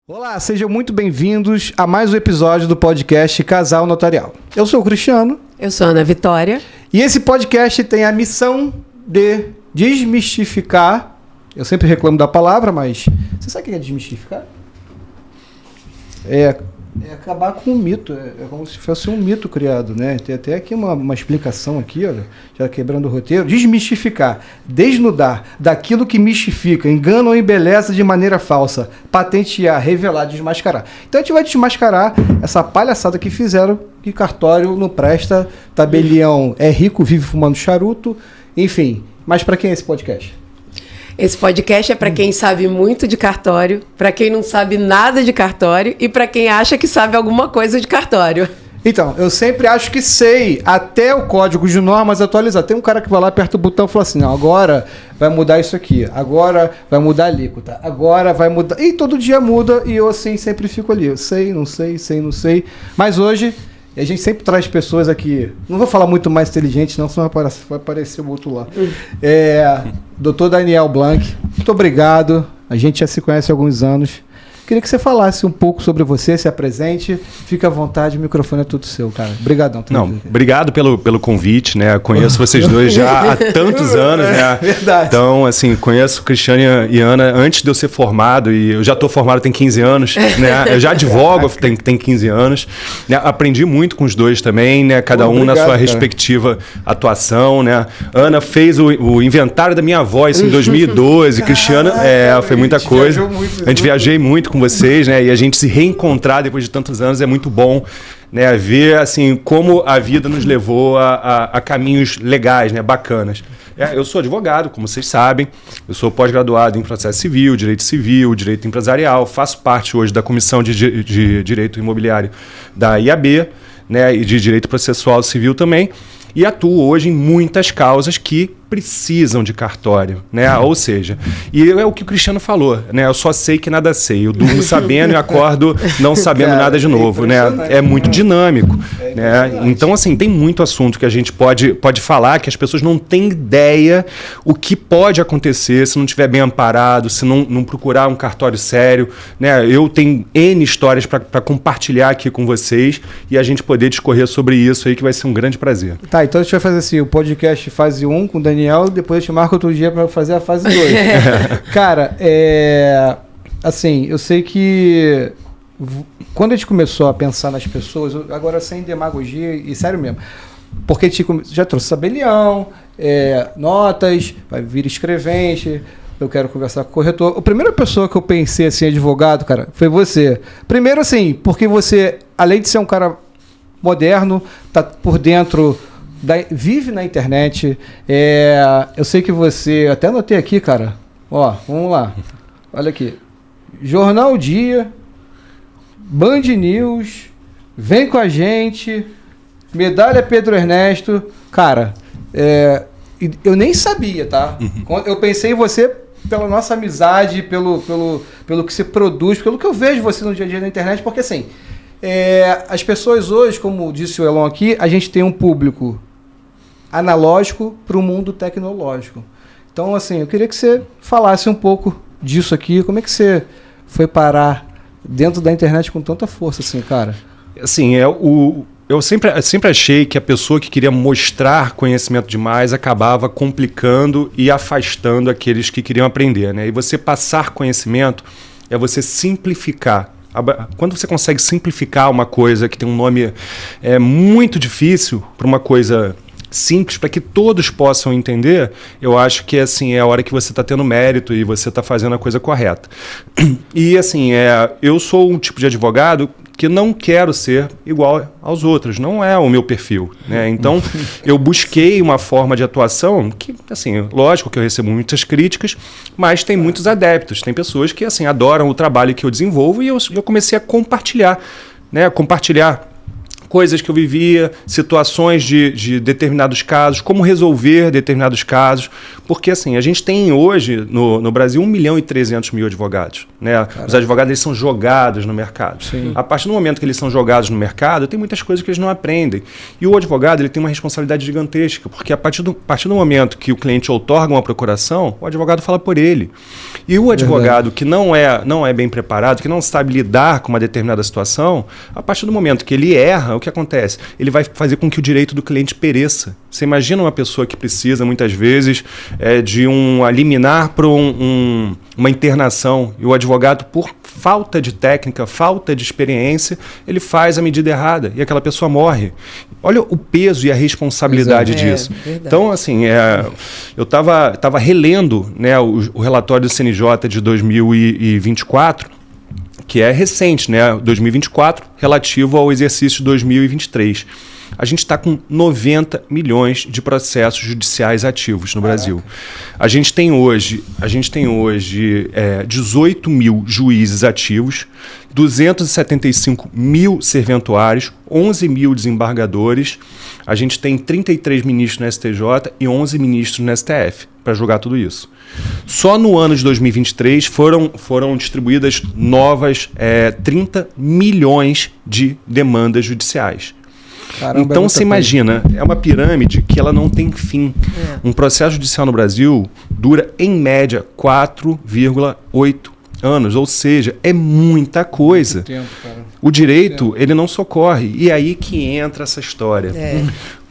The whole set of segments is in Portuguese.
Olá, sejam muito bem-vindos a mais um episódio do podcast Casal Notarial. Eu sou o Cristiano. Eu sou a Ana Vitória. E esse podcast tem a missão de desmistificar. Eu sempre reclamo da palavra, mas você sabe o que é desmistificar? É acabar com um mito. É como se fosse um mito criado, né? Tem até aqui uma explicação aqui, olha, já quebrando o roteiro. Desmistificar, desnudar daquilo que mistifica, engana ou embeleza de maneira falsa, patentear, revelar, desmascarar. Então a gente vai desmascarar essa palhaçada que fizeram, que cartório não presta, tabelião é rico, vive fumando charuto, enfim. Mas para quem é esse podcast? Esse podcast é para quem sabe muito de cartório, para quem não sabe nada de cartório e para quem acha que sabe alguma coisa de cartório. Então, eu sempre acho que sei até o código de normas atualizar. Tem um cara que vai lá, aperta o botão e fala assim, não, agora vai mudar isso aqui, agora vai mudar a alíquota, agora vai mudar... E todo dia muda e eu assim sempre fico ali, eu sei, não sei, não sei. Mas hoje... a gente sempre traz pessoas aqui, não vou falar muito mais inteligentes, não, senão vai aparecer o outro lá. Dr. Daniel Blanc, muito obrigado. A gente já se conhece há alguns anos. Queria que você falasse um pouco sobre você, se apresente. Fica à vontade, o microfone é tudo seu, cara. Obrigadão. Não, obrigado pelo convite, né? Conheço vocês dois já há tantos anos, né? Verdade. Então, assim, conheço Cristiano e Ana antes de eu ser formado, e eu já estou formado tem 15 anos, né? Eu já advogo tem 15 anos. Né? Aprendi muito com os dois também, né? Cada um na sua respectiva atuação, né? Ana fez o inventário da minha voz em 2012, Cristiano, foi muita coisa. A gente viajei muito com vocês, né? E a gente se reencontrar depois de tantos anos é muito bom, né? Ver assim como a vida nos levou a caminhos legais, né? Bacanas. Eu sou advogado, como vocês sabem. Eu sou pós-graduado em processo civil, direito empresarial. Faço parte hoje da comissão de direito imobiliário da IAB, né? E de direito processual civil também. E atuo hoje em muitas causas que precisam de cartório, né? Ou seja, e é o que o Cristiano falou, né? Eu só sei que nada sei. Eu durmo sabendo e acordo não sabendo nada de novo, né? É muito dinâmico, né? Então, assim, tem muito assunto que a gente pode falar que as pessoas não têm ideia o que pode acontecer se não estiver bem amparado, se não procurar um cartório sério, né? Eu tenho N histórias para compartilhar aqui com vocês e a gente poder discorrer sobre isso aí, que vai ser um grande prazer. Tá, então a gente vai fazer assim, o podcast fase 1 com o Daniel, depois eu te marco outro dia para fazer a fase 2. Cara, assim, eu sei que quando a gente começou a pensar nas pessoas, agora sem demagogia e sério mesmo, porque a gente já trouxe tabelião, notas, vai vir escrevente, eu quero conversar com o corretor. A primeira pessoa que eu pensei assim, advogado, cara, foi você. Primeiro assim, porque você, além de ser um cara moderno, tá por dentro... vive na internet. Eu sei que você... Até anotei aqui, cara. Ó, vamos lá. Olha aqui. Jornal Dia, Band News, Vem com a Gente, Medalha Pedro Ernesto. Cara, eu nem sabia, tá? Eu pensei em você pela nossa amizade, pelo que você produz, pelo que eu vejo você no dia a dia na internet, porque assim... as pessoas hoje, como disse o Elon aqui, a gente tem um público analógico para o mundo tecnológico. Então, assim, eu queria que você falasse um pouco disso aqui. Como é que você foi parar dentro da internet com tanta força, assim, cara? Assim, eu sempre achei que a pessoa que queria mostrar conhecimento demais acabava complicando e afastando aqueles que queriam aprender, né? E você passar conhecimento é você simplificar. Quando você consegue simplificar uma coisa que tem um nome muito difícil para uma coisa simples, para que todos possam entender, eu acho que assim, é a hora que você está tendo mérito e você está fazendo a coisa correta. E assim, eu sou um tipo de advogado que não quero ser igual aos outros, não é o meu perfil, né? Então, eu busquei uma forma de atuação que, assim, lógico que eu recebo muitas críticas, mas tem muitos adeptos, tem pessoas que, assim, adoram o trabalho que eu desenvolvo e eu comecei a compartilhar, né? Compartilhar coisas que eu vivia, situações de determinados casos, como resolver determinados casos, porque assim, a gente tem hoje no Brasil 1.300.000 advogados, né? Os advogados eles são jogados no mercado. Sim. A partir do momento que eles são jogados no mercado, tem muitas coisas que eles não aprendem. E o advogado ele tem uma responsabilidade gigantesca, porque a partir do momento que o cliente outorga uma procuração, o advogado fala por ele. E o advogado que não é bem preparado, que não sabe lidar com uma determinada situação, a partir do momento que ele erra, o que acontece? Ele vai fazer com que o direito do cliente pereça. Você imagina uma pessoa que precisa, muitas vezes, de um liminar para uma internação, e o advogado, por falta de técnica, falta de experiência, ele faz a medida errada e aquela pessoa morre. Olha o peso e a responsabilidade disso. Então, assim, eu estava relendo, né, o relatório do CNJ de 2024, que é recente, né, 2024, relativo ao exercício de 2023. A gente está com 90 milhões de processos judiciais ativos no Brasil. A gente tem hoje 18 mil juízes ativos, 275 mil serventuários, 11 mil desembargadores. A gente tem 33 ministros no STJ e 11 ministros no STF para julgar tudo isso. Só no ano de 2023 foram distribuídas novas 30 milhões de demandas judiciais. Caramba, então você imagina, é uma pirâmide que ela não tem fim. Um processo judicial no Brasil dura, em média, 4,8 anos, ou seja, é muita coisa. Muito tempo, cara. O direito, ele não socorre. E aí que entra essa história.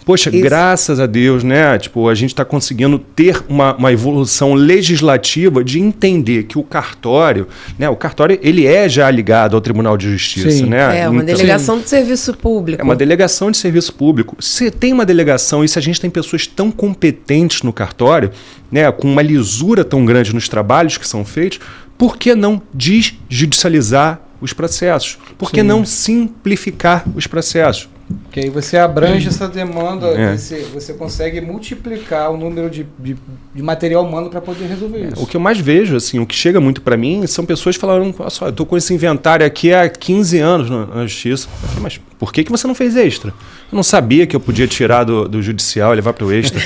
Poxa, graças a Deus, né? Tipo, a gente está conseguindo ter uma evolução legislativa de entender que o cartório, né? O cartório, ele é já ligado ao Tribunal de Justiça, né? É uma delegação de serviço público. É uma delegação de serviço público. Se tem uma delegação e se a gente tem pessoas tão competentes no cartório, né? Com uma lisura tão grande nos trabalhos que são feitos, por que não desjudicializar os processos? Por que não simplificar os processos? Que aí você abrange essa demanda, você consegue multiplicar o número de material humano para poder resolver isso. O que eu mais vejo, assim, o que chega muito para mim, são pessoas que falaram, olha só, eu estou com esse inventário aqui há 15 anos na Justiça. Eu falei, mas por que você não fez extra? Eu não sabia que eu podia tirar do judicial e levar para o extra.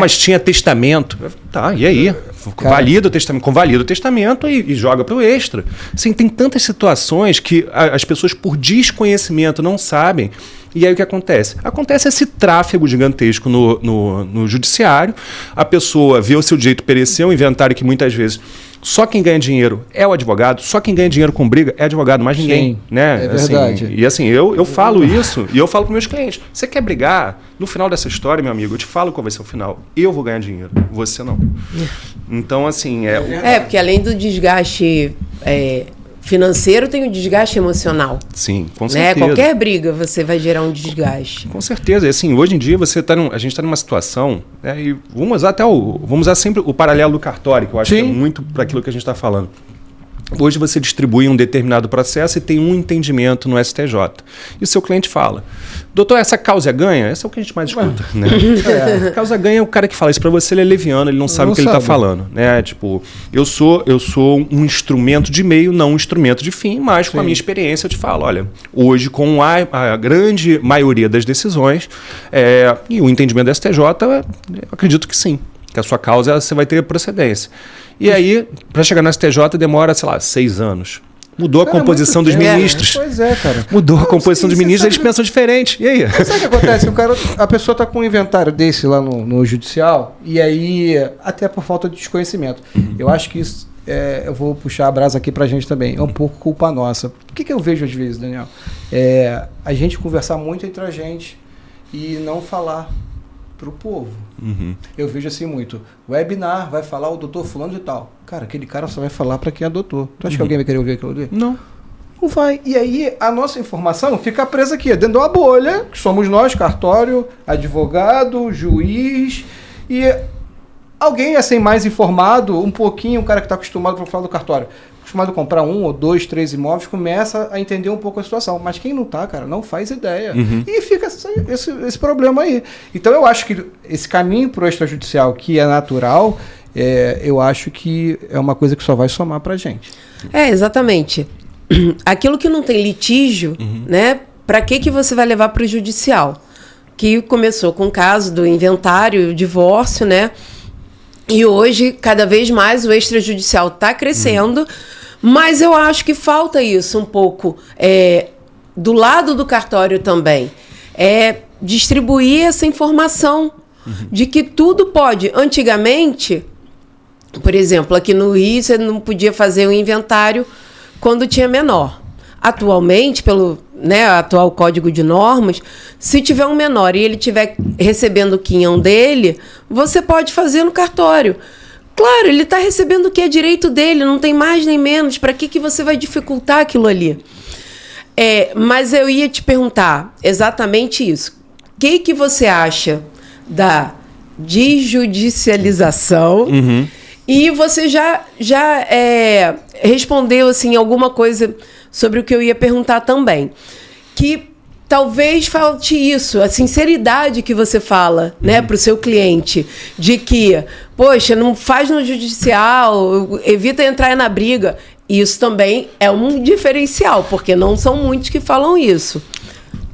Mas tinha testamento. Tá, e aí? Valida o testamento, convalida o testamento e joga para o extra. Assim, tem tantas situações que as pessoas, por desconhecimento, não sabem. E aí o que acontece? Acontece esse tráfego gigantesco no judiciário, a pessoa vê o seu direito perecer, um inventário que muitas vezes só quem ganha dinheiro é o advogado, só quem ganha dinheiro com briga é advogado, mais ninguém. Né? É verdade. Assim, e assim, eu falo isso e eu falo para meus clientes, você quer brigar? No final dessa história, meu amigo, eu te falo qual vai ser o final. Eu vou ganhar dinheiro, você não. Então, assim... porque além do desgaste... financeiro, tem um desgaste emocional. Sim, com certeza. Qualquer briga você vai gerar um desgaste. Com certeza. E assim, hoje em dia a gente está numa situação, né, e vamos usar sempre o paralelo do cartório, que eu acho que é muito para aquilo que a gente está falando. Hoje você distribui um determinado processo e tem um entendimento no STJ. E o seu cliente fala, doutor, essa causa ganha? Essa é o que a gente mais escuta. Né? Causa ganha é o cara que fala isso para você, ele é leviano, ele não sabe o que ele está falando. Né? Tipo, eu sou um instrumento de meio, não um instrumento de fim, mas com a minha experiência eu te falo, olha, hoje com a grande maioria das decisões e o entendimento do STJ, eu acredito que sim, que a sua causa você vai ter procedência. E aí, para chegar no STJ, demora, 6 anos. Mudou a composição dos ministros. Pois é, cara. Mudou a composição dos ministros, eles pensam diferente. E aí? Sabe o que acontece? A pessoa está com um inventário desse lá no judicial, e aí, até por falta de desconhecimento. Eu acho que isso, eu vou puxar a brasa aqui pra gente também, é um pouco culpa nossa. O que eu vejo às vezes, Daniel? A gente conversar muito entre a gente e não falar pro povo. Eu vejo assim muito. Webinar, vai falar o doutor fulano de tal. Cara, aquele cara só vai falar para quem é doutor. Tu acha que alguém vai querer ouvir aquilo ali? Não. Não vai. E aí a nossa informação fica presa aqui, dentro de uma bolha, que somos nós, cartório, advogado, juiz, e alguém assim mais informado, um pouquinho, um cara que está acostumado para falar do cartório, acostumado a comprar 1 ou 2, 3 imóveis, começa a entender um pouco a situação. Mas quem não tá, cara, não faz ideia. E fica esse problema aí. Então eu acho que esse caminho pro extrajudicial, que é natural, eu acho que é uma coisa que só vai somar pra gente. Exatamente. Aquilo que não tem litígio, né? para que você vai levar para o judicial? Que começou com o caso do inventário, o divórcio, né? E hoje, cada vez mais, o extrajudicial está crescendo, mas eu acho que falta isso um pouco do lado do cartório também. Distribuir essa informação de que tudo pode. Antigamente, por exemplo, aqui no Rio, você não podia fazer um inventário quando tinha menor. Atualmente, pelo atual Código de Normas, se tiver um menor e ele estiver recebendo o quinhão dele, você pode fazer no cartório. Claro, ele está recebendo o que é direito dele, não tem mais nem menos. Para que você vai dificultar aquilo ali? Mas eu ia te perguntar exatamente isso. O que você acha da desjudicialização? E você já respondeu assim, alguma coisa sobre o que eu ia perguntar também. Que talvez falte isso, a sinceridade que você fala, né, para o seu cliente, de que, poxa, não faz no judicial, evita entrar na briga. Isso também é um diferencial, porque não são muitos que falam isso.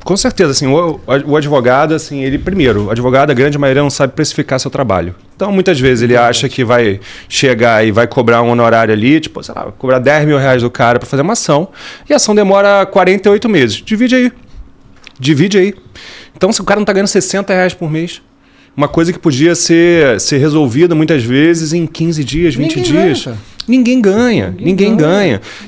Com certeza, assim, o advogado, assim, o advogado, a grande maioria não sabe precificar seu trabalho. Então, muitas vezes, ele acha que vai chegar e vai cobrar um honorário ali, tipo, sei lá, cobrar 10 mil reais do cara para fazer uma ação, e a ação demora 48 meses. Divide aí. Então, se o cara não está ganhando 60 reais por mês, uma coisa que podia ser resolvida, muitas vezes, em 15 dias, 20 dias... Ninguém ganha.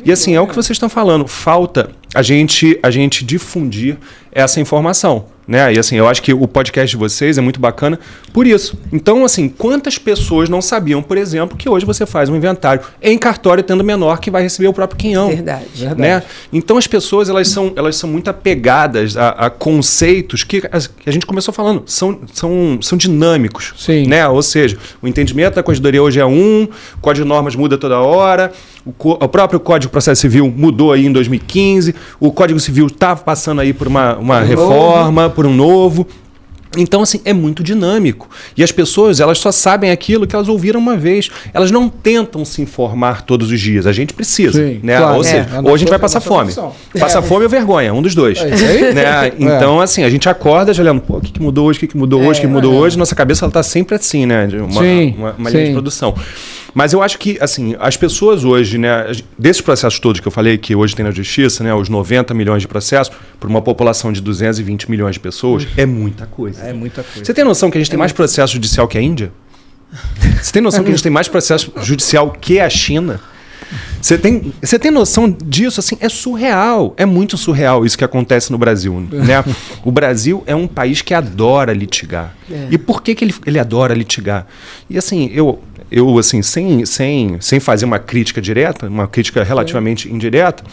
E assim, é o que vocês estão falando. Falta a gente difundir essa informação, né? E assim, eu acho que o podcast de vocês é muito bacana por isso. Então, assim, quantas pessoas não sabiam, por exemplo, que hoje você faz um inventário em cartório tendo menor que vai receber o próprio quinhão. Verdade. Né? Então, as pessoas, elas são muito apegadas a conceitos que a gente começou falando, são dinâmicos. Sim. Né? Ou seja, o entendimento da corregedoria hoje é o Código de Normas muda toda hora, o próprio Código de Processo Civil mudou aí em 2015, o Código Civil está passando aí por uma reforma, por um novo. Então, assim, é muito dinâmico. E as pessoas, elas só sabem aquilo que elas ouviram uma vez. Elas não tentam se informar todos os dias. A gente precisa. Sim, né? Claro. Ou seja, ou a gente vai passar fome. Passa fome ou vergonha, um dos dois. Né? Então, assim, a gente acorda já olhando, pô, o que mudou hoje, o que mudou hoje. Nossa cabeça está sempre assim, né? Uma linha de produção. Mas eu acho que, assim, as pessoas hoje, né, desses processos todos que eu falei que hoje tem na justiça, né, os 90 milhões de processos, por uma população de 220 milhões de pessoas, é muita coisa. É muita coisa. Você tem noção que a gente tem mais processo judicial que a Índia? Você tem noção que a gente tem mais processo judicial que a China? Você tem noção disso? Assim, é surreal. É muito surreal isso que acontece no Brasil. Né? O Brasil é um país que adora litigar. E por que ele adora litigar? E assim, eu assim, sem fazer uma crítica direta, uma crítica relativamente indireta,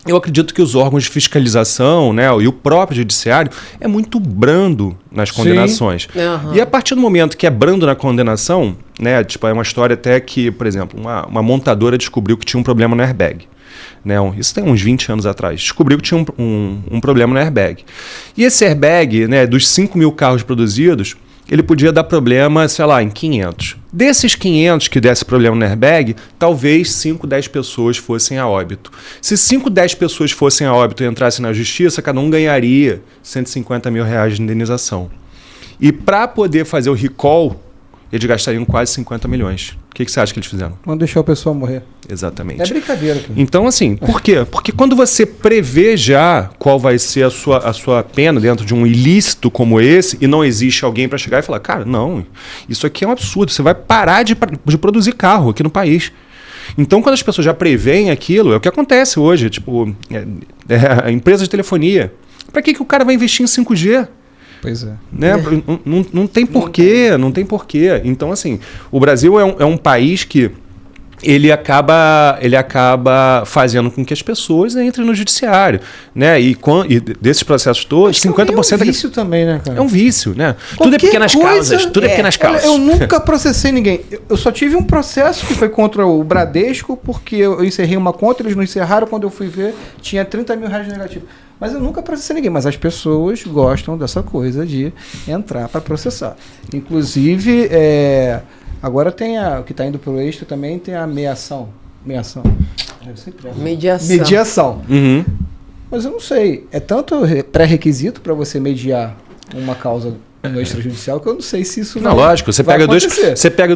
eu acredito que os órgãos de fiscalização, né, e o próprio judiciário é muito brando nas condenações. E a partir do momento que é brando na condenação, né, tipo, é uma história até que, por exemplo, uma montadora descobriu que tinha um problema no airbag. Né, isso tem uns 20 anos atrás. Descobriu que tinha um problema no airbag. E esse airbag, né, dos 5 mil carros produzidos, ele podia dar problema, sei lá, em 500. Desses 500 que desse problema no airbag, talvez 5, 10 pessoas fossem a óbito. Se 5, 10 pessoas fossem a óbito e entrassem na justiça, cada um ganharia 150 mil reais de indenização. E para poder fazer o recall, eles gastariam quase 50 milhões. O que você acha que eles fizeram? Vamos deixar o pessoal morrer. Exatamente. É brincadeira. Cara. Então, assim, por quê? Porque quando você prevê já qual vai ser a sua pena dentro de um ilícito como esse, e não existe alguém para chegar e falar, cara, não, isso aqui é um absurdo, você vai parar de produzir carro aqui no país. Então, quando as pessoas já preveem aquilo, é o que acontece hoje, tipo, a empresa de telefonia. Para que o cara vai investir em 5G? Pois é. Né? Não tem porquê, não tem porquê. Então, assim, o Brasil é um país que ele acaba fazendo com que as pessoas entrem no judiciário. Né? E desses processos todos, 50% é um vício também, né, cara? É um vício, né? Qualquer tudo é pequenas coisa, causas. Tudo é pequenas causas. Eu nunca processei ninguém. Eu só tive um processo que foi contra o Bradesco, porque eu encerrei uma conta, eles não encerraram, quando eu fui ver, tinha 30 mil reais de negativo. Mas eu nunca processei ninguém. Mas as pessoas gostam dessa coisa de entrar para processar. Inclusive, agora tem o que está indo para o extra também, tem a mediação. Mediação. Mediação. Mas eu não sei. É tanto pré-requisito para você mediar uma causa no extrajudicial que eu não sei se isso não, lógico, você pega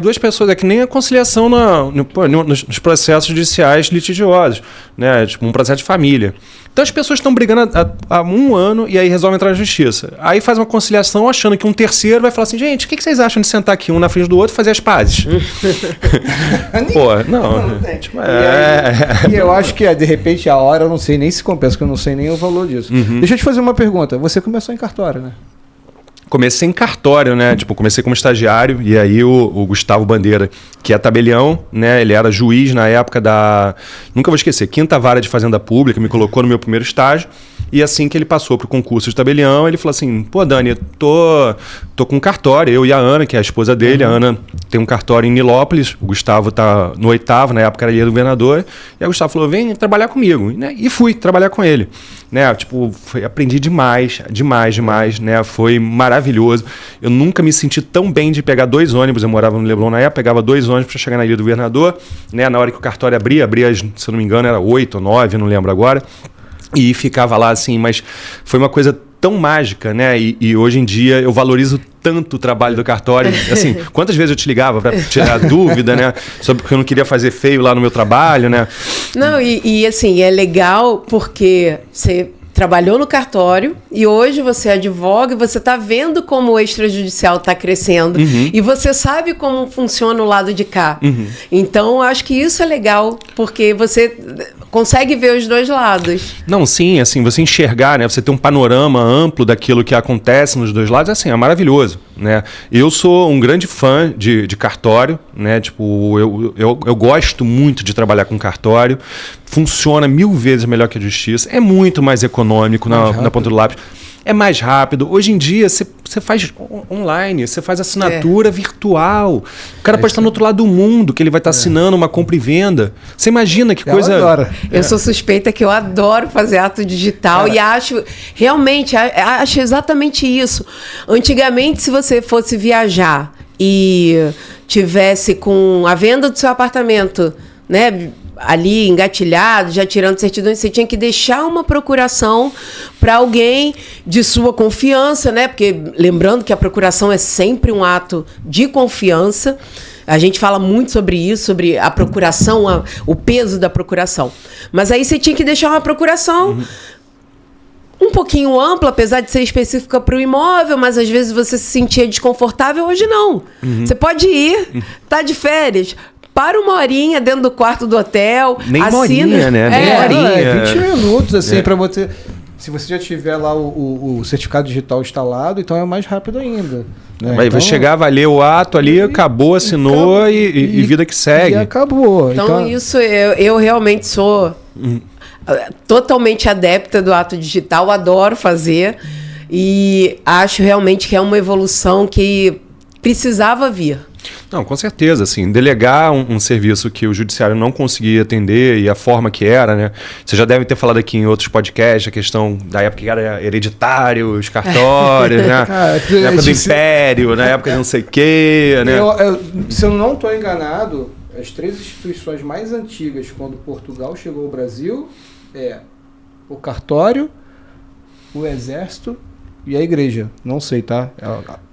duas pessoas, é que nem a conciliação nos processos judiciais litigiosos, né? Tipo um processo de família. Então as pessoas estão brigando há 1 ano e aí resolvem entrar na justiça. Aí faz uma conciliação achando que um terceiro vai falar assim, gente, o que vocês acham de sentar aqui um na frente do outro e fazer as pazes? Pô, não. Tipo, E eu acho que de repente a hora eu não sei nem se compensa, porque eu não sei nem o valor disso. Deixa eu te fazer uma pergunta. Você começou em cartório, né? Comecei em cartório, né? Tipo, comecei como estagiário e aí o Gustavo Bandeira, que é tabelião, né? Ele era juiz na época da... Nunca vou esquecer, 5ª Vara de Fazenda Pública, me colocou no meu primeiro estágio e assim que ele passou pro concurso de tabelião, ele falou assim, pô, Dani, eu tô com cartório, eu e a Ana, que é a esposa dele, a Ana tem um cartório em Nilópolis, o Gustavo tá no 8º, na época era ele do governador, e aí o Gustavo falou, vem trabalhar comigo, né? E fui trabalhar com ele. Né, tipo, aprendi demais, né, foi maravilhoso. Eu nunca me senti tão bem de pegar 2 ônibus, eu morava no Leblon na época, pegava 2 ônibus para chegar na Ilha do Governador, né, na hora que o cartório abria, se eu não me engano, era 8 ou 9, não lembro agora, e ficava lá assim, mas foi uma coisa tão mágica, né, e hoje em dia eu valorizo tanto o trabalho do cartório, assim, quantas vezes eu te ligava para tirar dúvida, né, sobre porque eu não queria fazer feio lá no meu trabalho, né. Não, e assim, é legal porque você trabalhou no cartório e hoje você advoga e você está vendo como o extrajudicial está crescendo e você sabe como funciona o lado de cá. Então, acho que isso é legal, porque você consegue ver os dois lados. Não, sim, assim, você enxergar, né, você ter um panorama amplo daquilo que acontece nos dois lados, assim, é maravilhoso, né. Eu sou um grande fã de cartório, né, tipo, eu gosto muito de trabalhar com cartório, funciona 1000 vezes melhor que a justiça, é muito mais econômico na ponta do lápis. É mais rápido. Hoje em dia, você faz online, você faz assinatura virtual. O cara pode estar no outro lado do mundo, que ele vai estar assinando uma compra e venda. Você imagina que coisa... Eu sou suspeita que eu adoro fazer ato digital e acho exatamente isso. Antigamente, se você fosse viajar e tivesse com a venda do seu apartamento, né, ali engatilhado, já tirando certidões, você tinha que deixar uma procuração para alguém de sua confiança, né? Porque lembrando que a procuração é sempre um ato de confiança. A gente fala muito sobre isso, sobre a procuração, o peso da procuração. Mas aí você tinha que deixar uma procuração um pouquinho ampla, apesar de ser específica para o imóvel, mas às vezes você se sentia desconfortável. Hoje não. Você pode ir, tá de férias, para 1 horinha dentro do quarto do hotel. Nem assina, horinha, né? Nem horinha. 20 minutos, assim, para você... Se você já tiver lá o certificado digital instalado, então é mais rápido ainda. Né? Vai chegar, vai ler o ato ali, acabou, assinou e vida que segue. E acabou. Então isso, eu realmente sou totalmente adepta do ato digital, adoro fazer e acho realmente que é uma evolução que precisava vir. Não, com certeza, assim, delegar um serviço que o judiciário não conseguia atender e a forma que era, né? Você já deve ter falado aqui em outros podcasts a questão da época que era hereditário, os cartórios, né? Na época do Império, na época de não sei o quê, né? Se eu não estou enganado, as 3 instituições mais antigas quando Portugal chegou ao Brasil o cartório, o exército e a igreja. Não sei, tá?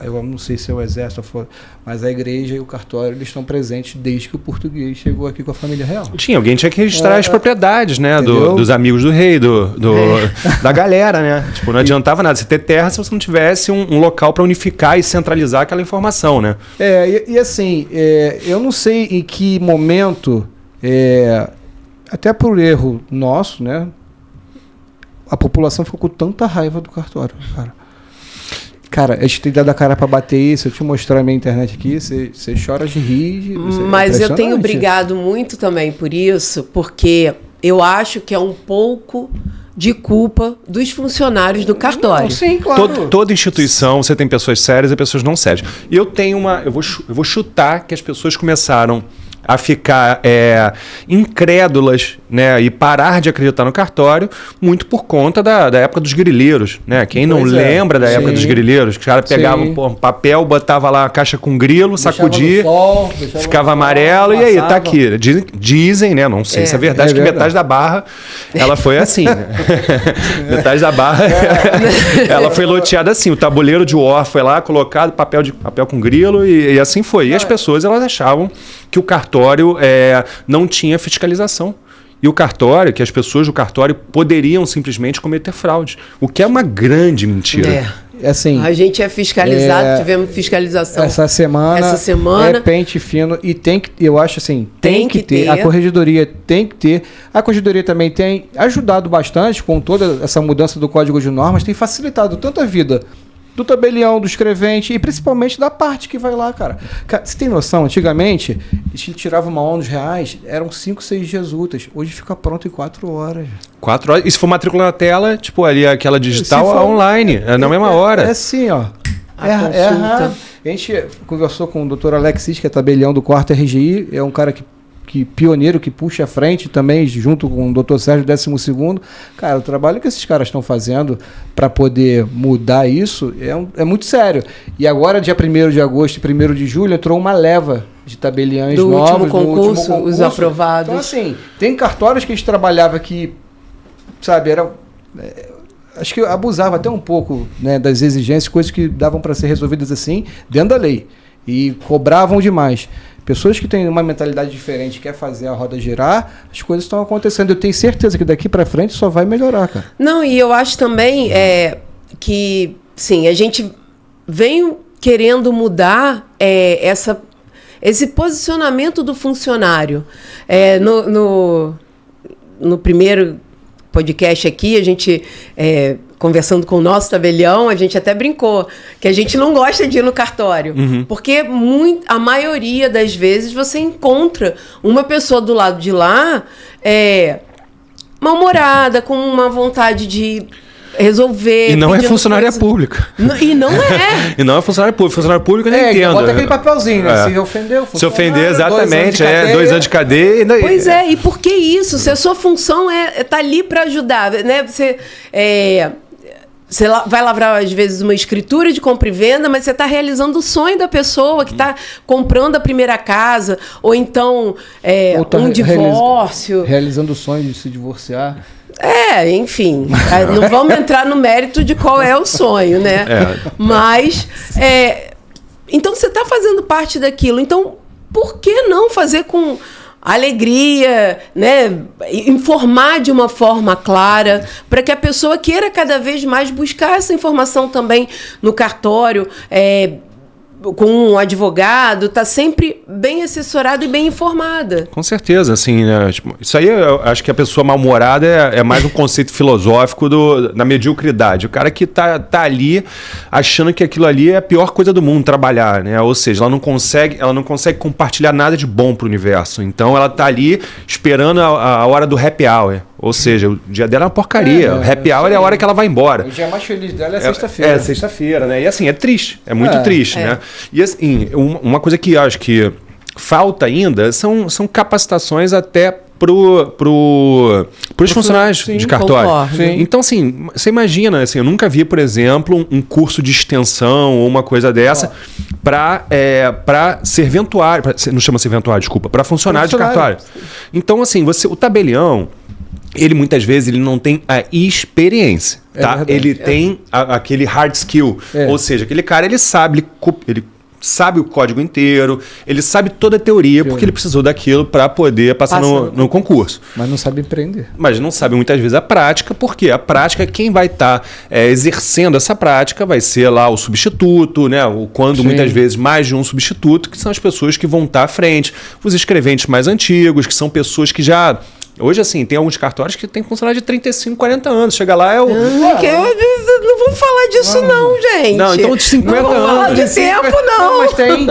Eu não sei se é o exército, mas a igreja e o cartório eles estão presentes desde que o português chegou aqui com a família real. Alguém tinha que registrar as propriedades, né? Dos amigos do rei, da galera, né? Tipo, não adiantava nada você ter terra se você não tivesse um local para unificar e centralizar aquela informação, né? Assim, eu não sei em que momento, até por erro nosso, né? A população ficou com tanta raiva do cartório, cara, a gente tem dado a cara pra bater isso. Eu te mostrar a minha internet aqui, você chora de rir. Mas eu tenho brigado muito também por isso, porque eu acho que é um pouco de culpa dos funcionários do cartório. Não, sim, claro. Toda instituição, você tem pessoas sérias e pessoas não sérias. E eu tenho eu vou chutar que as pessoas começaram a ficar incrédulas, né, e parar de acreditar no cartório, muito por conta da época dos grileiros, né? Quem não lembra da época dos grileiros, que os caras pegavam um papel, botava lá a caixa com grilo, sacudia, ficava amarelo, e aí, tá aqui. Dizem, né? Não sei se é verdade, que metade da barra, ela foi assim, né? Metade da barra, ela foi loteada assim, o tabuleiro de War foi lá, colocado papel com grilo, e assim foi. E as pessoas, elas achavam que o cartório não tinha fiscalização. E o cartório, que as pessoas do cartório poderiam simplesmente cometer fraude. O que é uma grande mentira. Assim, a gente é fiscalizado, tivemos fiscalização essa semana é pente fino e eu acho assim, tem que ter. A corregedoria tem que ter. A corregedoria também tem ajudado bastante com toda essa mudança do Código de Normas, tem facilitado tanto a vida do tabelião, do escrevente e principalmente da parte que vai lá, cara. Você tem noção? Antigamente, a gente tirava uma onda R$1, eram 5, 6 dias úteis. Hoje fica pronto em 4 horas. 4 horas? E se for matrícula na tela, tipo ali aquela digital online, na mesma hora. É assim, ó. A gente conversou com o Dr. Alexis, que é tabelião do 4º RGI, é um cara que pioneiro, que puxa à frente também, junto com o Dr. Sérgio, 12º. Cara, o trabalho que esses caras estão fazendo para poder mudar isso é muito sério. E agora, dia 1º de agosto e 1º de julho, entrou uma leva de tabeliães novos. Do último concurso, os aprovados. Então, assim, tem cartórios que a gente trabalhava que, sabe, acho que abusava até um pouco, né, das exigências, coisas que davam para ser resolvidas assim, dentro da lei. E cobravam demais. Pessoas que têm uma mentalidade diferente, quer fazer a roda girar, as coisas estão acontecendo. Eu tenho certeza que daqui para frente só vai melhorar, cara. Não, e eu acho também que, sim, a gente vem querendo mudar esse posicionamento do funcionário. No primeiro podcast aqui, a gente... conversando com o nosso tabelião, a gente até brincou que a gente não gosta de ir no cartório. Porque a maioria das vezes você encontra uma pessoa do lado de lá mal-humorada, com uma vontade de resolver. E não é funcionária pública. E não é. E não é funcionário público. Funcionário público eu não entendo. Bota aquele papelzinho, né? Se ofendeu, se ofender, exatamente. 2 anos de cadeia. Pois e por que isso? Se a sua função tá ali para ajudar, né? Você vai lavrar, às vezes, uma escritura de compra e venda, mas você está realizando o sonho da pessoa que está comprando a primeira casa, ou então um divórcio. Realizando o sonho de se divorciar. Enfim, não vamos entrar no mérito de qual é o sonho, né? Mas, então você está fazendo parte daquilo. Então, por que não fazer com alegria, né? Informar de uma forma clara, para que a pessoa queira cada vez mais buscar essa informação também no cartório, com um advogado, tá sempre bem assessorada e bem informada. Com certeza, assim, né? Tipo, isso aí eu acho que a pessoa mal-humorada é mais um conceito filosófico da mediocridade. O cara que tá ali achando que aquilo ali é a pior coisa do mundo, trabalhar, né? Ou seja, ela não consegue compartilhar nada de bom pro universo. Então ela tá ali esperando a hora do happy hour. Ou seja, o dia dela é uma porcaria. O happy hour é a hora que ela vai embora. O dia mais feliz dela é sexta-feira. É sexta-feira, né? E assim, é triste. É muito triste, né? E assim, uma coisa que eu acho que falta ainda são capacitações até pros funcionários de cartório. Então, assim, você imagina, assim, eu nunca vi, por exemplo, um curso de extensão ou uma coisa dessa para serventuário, não chama serventuário, desculpa, para funcionário de cartório. Então, assim, o tabelião, ele muitas vezes ele não tem a experiência, tá? Ele tem aquele hard skill, ou seja, aquele cara, ele sabe o código inteiro, ele sabe toda a teoria, porque ele precisou daquilo para poder passar no concurso. Mas não sabe empreender. Mas não sabe muitas vezes a prática, porque a prática, quem vai estar exercendo essa prática vai ser lá o substituto, né? Quando muitas vezes mais de um substituto, que são as pessoas que vão estar à frente, os escreventes mais antigos, que são pessoas que já... Hoje, assim, tem alguns cartórios que tem funcionário de 35, 40 anos. Chega lá, não vamos falar disso não, gente. Não, então de 50 anos. Não vamos falar de tempo, não. Mas tem.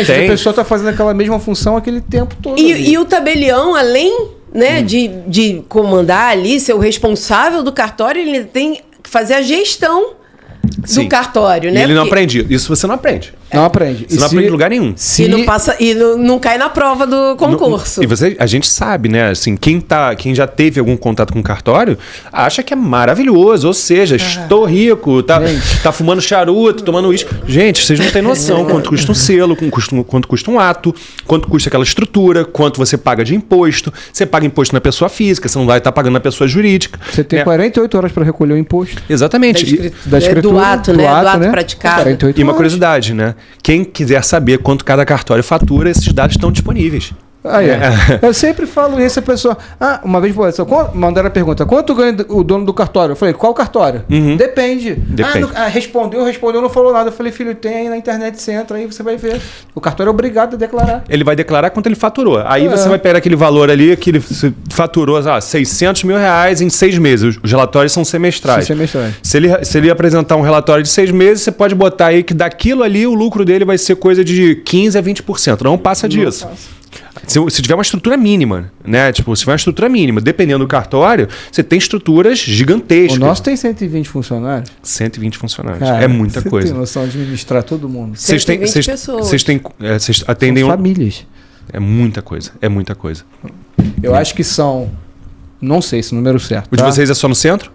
A pessoa está fazendo aquela mesma função aquele tempo todo. E o tabelião, além, né, de comandar ali, ser o responsável do cartório, ele tem que fazer a gestão do cartório, né? E ele não aprende. Isso você não aprende. Não aprende. Você não aprende em lugar nenhum. E não cai na prova do concurso. A gente sabe, né? Assim, quem já teve algum contato com cartório acha que é maravilhoso. Ou seja, estou rico, tá fumando charuto, tomando uísque. Gente, vocês não têm noção quanto custa um selo, quanto custa um ato, quanto custa aquela estrutura, quanto você paga de imposto. Você paga imposto na pessoa física, você não vai estar pagando na pessoa jurídica. Você tem 48 horas para recolher o imposto. Exatamente. Da escritura, do ato, né? Do ato praticado. E uma curiosidade, né? Quem quiser saber quanto cada cartório fatura, esses dados estão disponíveis. Eu sempre falo isso, a pessoa... uma vez mandaram a pergunta, quanto ganha o dono do cartório? Eu falei, qual cartório? Depende. Respondeu, não falou nada. Eu falei, filho, tem aí na internet, você entra aí, você vai ver. O cartório é obrigado a declarar. Ele vai declarar quanto ele faturou. Aí você vai pegar aquele valor ali, que ele faturou R$600 mil em 6 meses. Os relatórios são semestrais. Se ele apresentar um relatório de 6 meses, você pode botar aí que daquilo ali o lucro dele vai ser coisa de 15% a 20%. Não passa disso. Se tiver uma estrutura mínima, né? Tipo, se tiver uma estrutura mínima, dependendo do cartório, você tem estruturas gigantescas. O nosso tem 120 funcionários. 120 funcionários. Cara, é muita coisa. Você tem noção de administrar todo mundo. Vocês atendem... São famílias. É muita coisa. Eu acho que são... Não sei se o número certo. O de vocês é só no centro?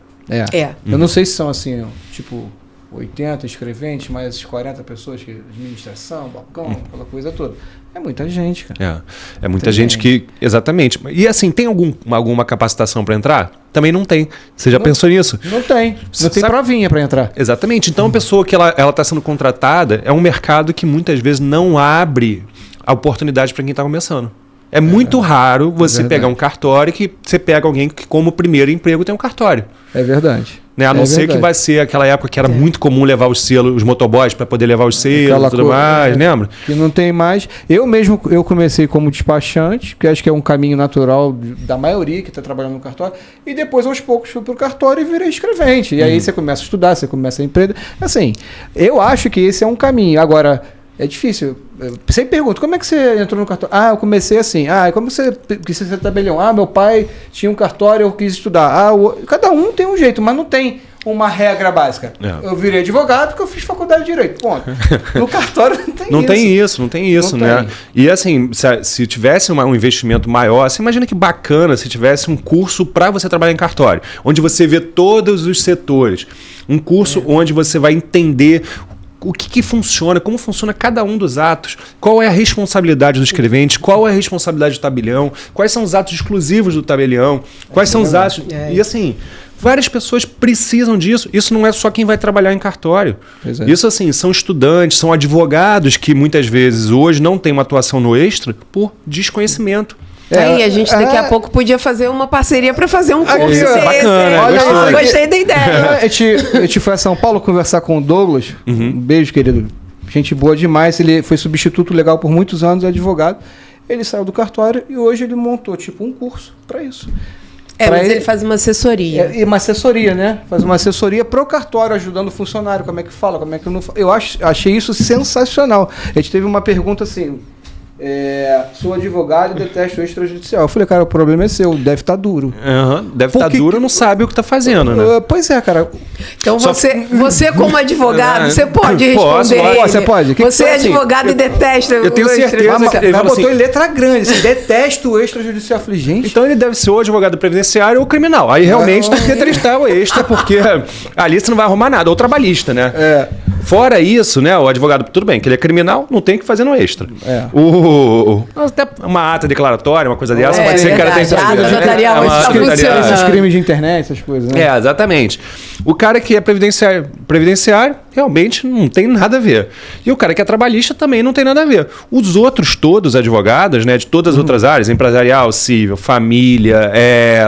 Eu não sei se são assim, tipo... 80 escreventes, mais 40 pessoas que administração, balcão, aquela coisa toda. É muita gente, cara. É muita gente que... Exatamente. E assim, tem alguma capacitação para entrar? Também não tem. Você já pensou nisso? Não tem. Não tem provinha para entrar. Exatamente. Então, a pessoa que ela está sendo contratada é um mercado que muitas vezes não abre a oportunidade para quem está começando. É muito raro você pegar um cartório que você pega alguém que, como primeiro emprego, tem um cartório. É verdade. Né? A não ser que vai ser aquela época que era muito comum levar os selos, os motoboys, para poder levar os selos e tudo mais, lembra? Que não tem mais. Eu comecei como despachante, que acho que é um caminho natural da maioria que está trabalhando no cartório, e depois, aos poucos, fui para o cartório e virei escrevente. E aí você começa a estudar, você começa a empreender. Assim, eu acho que esse é um caminho. Agora, é difícil. Eu sempre pergunto, como é que você entrou no cartório? Eu comecei assim. Como você quis ser tabelião? Meu pai tinha um cartório, eu quis estudar. Cada um tem um jeito, mas não tem uma regra básica. Eu virei advogado porque eu fiz faculdade de Direito. Ponto. No cartório não tem isso. Não tem isso, né? E assim, se tivesse um investimento maior, você imagina que bacana se tivesse um curso para você trabalhar em cartório, onde você vê todos os setores. Um curso onde você vai entender o que funciona, como funciona cada um dos atos, qual é a responsabilidade do escrevente, qual é a responsabilidade do tabelião, quais são os atos exclusivos do tabelião, quais são os atos... E assim, várias pessoas precisam disso. Isso não é só quem vai trabalhar em cartório. Isso assim, são estudantes, são advogados que muitas vezes hoje não têm uma atuação no extra por desconhecimento. E a gente daqui a pouco podia fazer uma parceria para fazer um curso desse. Bacana, gostei da ideia. A gente foi a São Paulo conversar com o Douglas. Um beijo, querido. Gente boa demais. Ele foi substituto legal por muitos anos, advogado. Ele saiu do cartório e hoje ele montou um curso para isso. Mas ele faz uma assessoria. Uma assessoria, né? Faz uma assessoria pro cartório, ajudando o funcionário, como é que fala, como é que não fala. Eu achei isso sensacional. A gente teve uma pergunta assim... sou advogado e detesto o extrajudicial. Eu falei, cara, o problema é seu, deve estar duro. Deve estar duro, não sabe o que está fazendo, né? Pois é, cara. Então você como advogado, você pode responder. Você pode. Você é advogado e detesta eu tenho certeza. Ele botou em letra grande, assim, detesto o extrajudicial. Eu falei, gente... Então ele deve ser ou advogado previdenciário ou criminal. Aí realmente tem que entrevistar o extra, porque ali você não vai arrumar nada. Ou trabalhista, né? Fora isso, né? O advogado, tudo bem, que ele é criminal, não tem que fazer no extra. Até uma ata declaratória, uma coisa dessa, pode ser que o cara tenha esses crimes de internet, essas coisas, né? Exatamente. O cara que é previdenciário realmente não tem nada a ver. E o cara que é trabalhista também não tem nada a ver. Os outros todos advogados, né, de todas as outras áreas, empresarial, civil, família,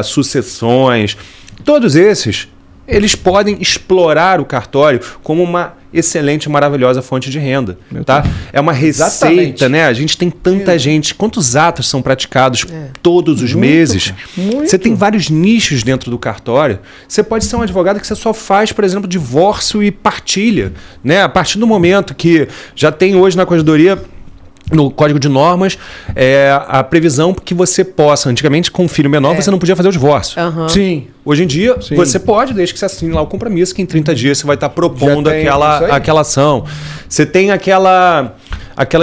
sucessões, todos esses, eles podem explorar o cartório como uma excelente, maravilhosa fonte de renda. Tá? É uma receita, né? A gente tem tanta gente. Quantos atos são praticados todos os meses? Você tem vários nichos dentro do cartório. Você pode ser um advogado que você só faz, por exemplo, divórcio e partilha. Né? A partir do momento que já tem hoje na corregedoria no Código de Normas, a previsão que você possa... Antigamente, com um filho menor, você não podia fazer o divórcio. Sim. Hoje em dia, você pode, desde que você assine lá o compromisso, que em 30 dias você vai estar propondo aquela ação. Você tem aquela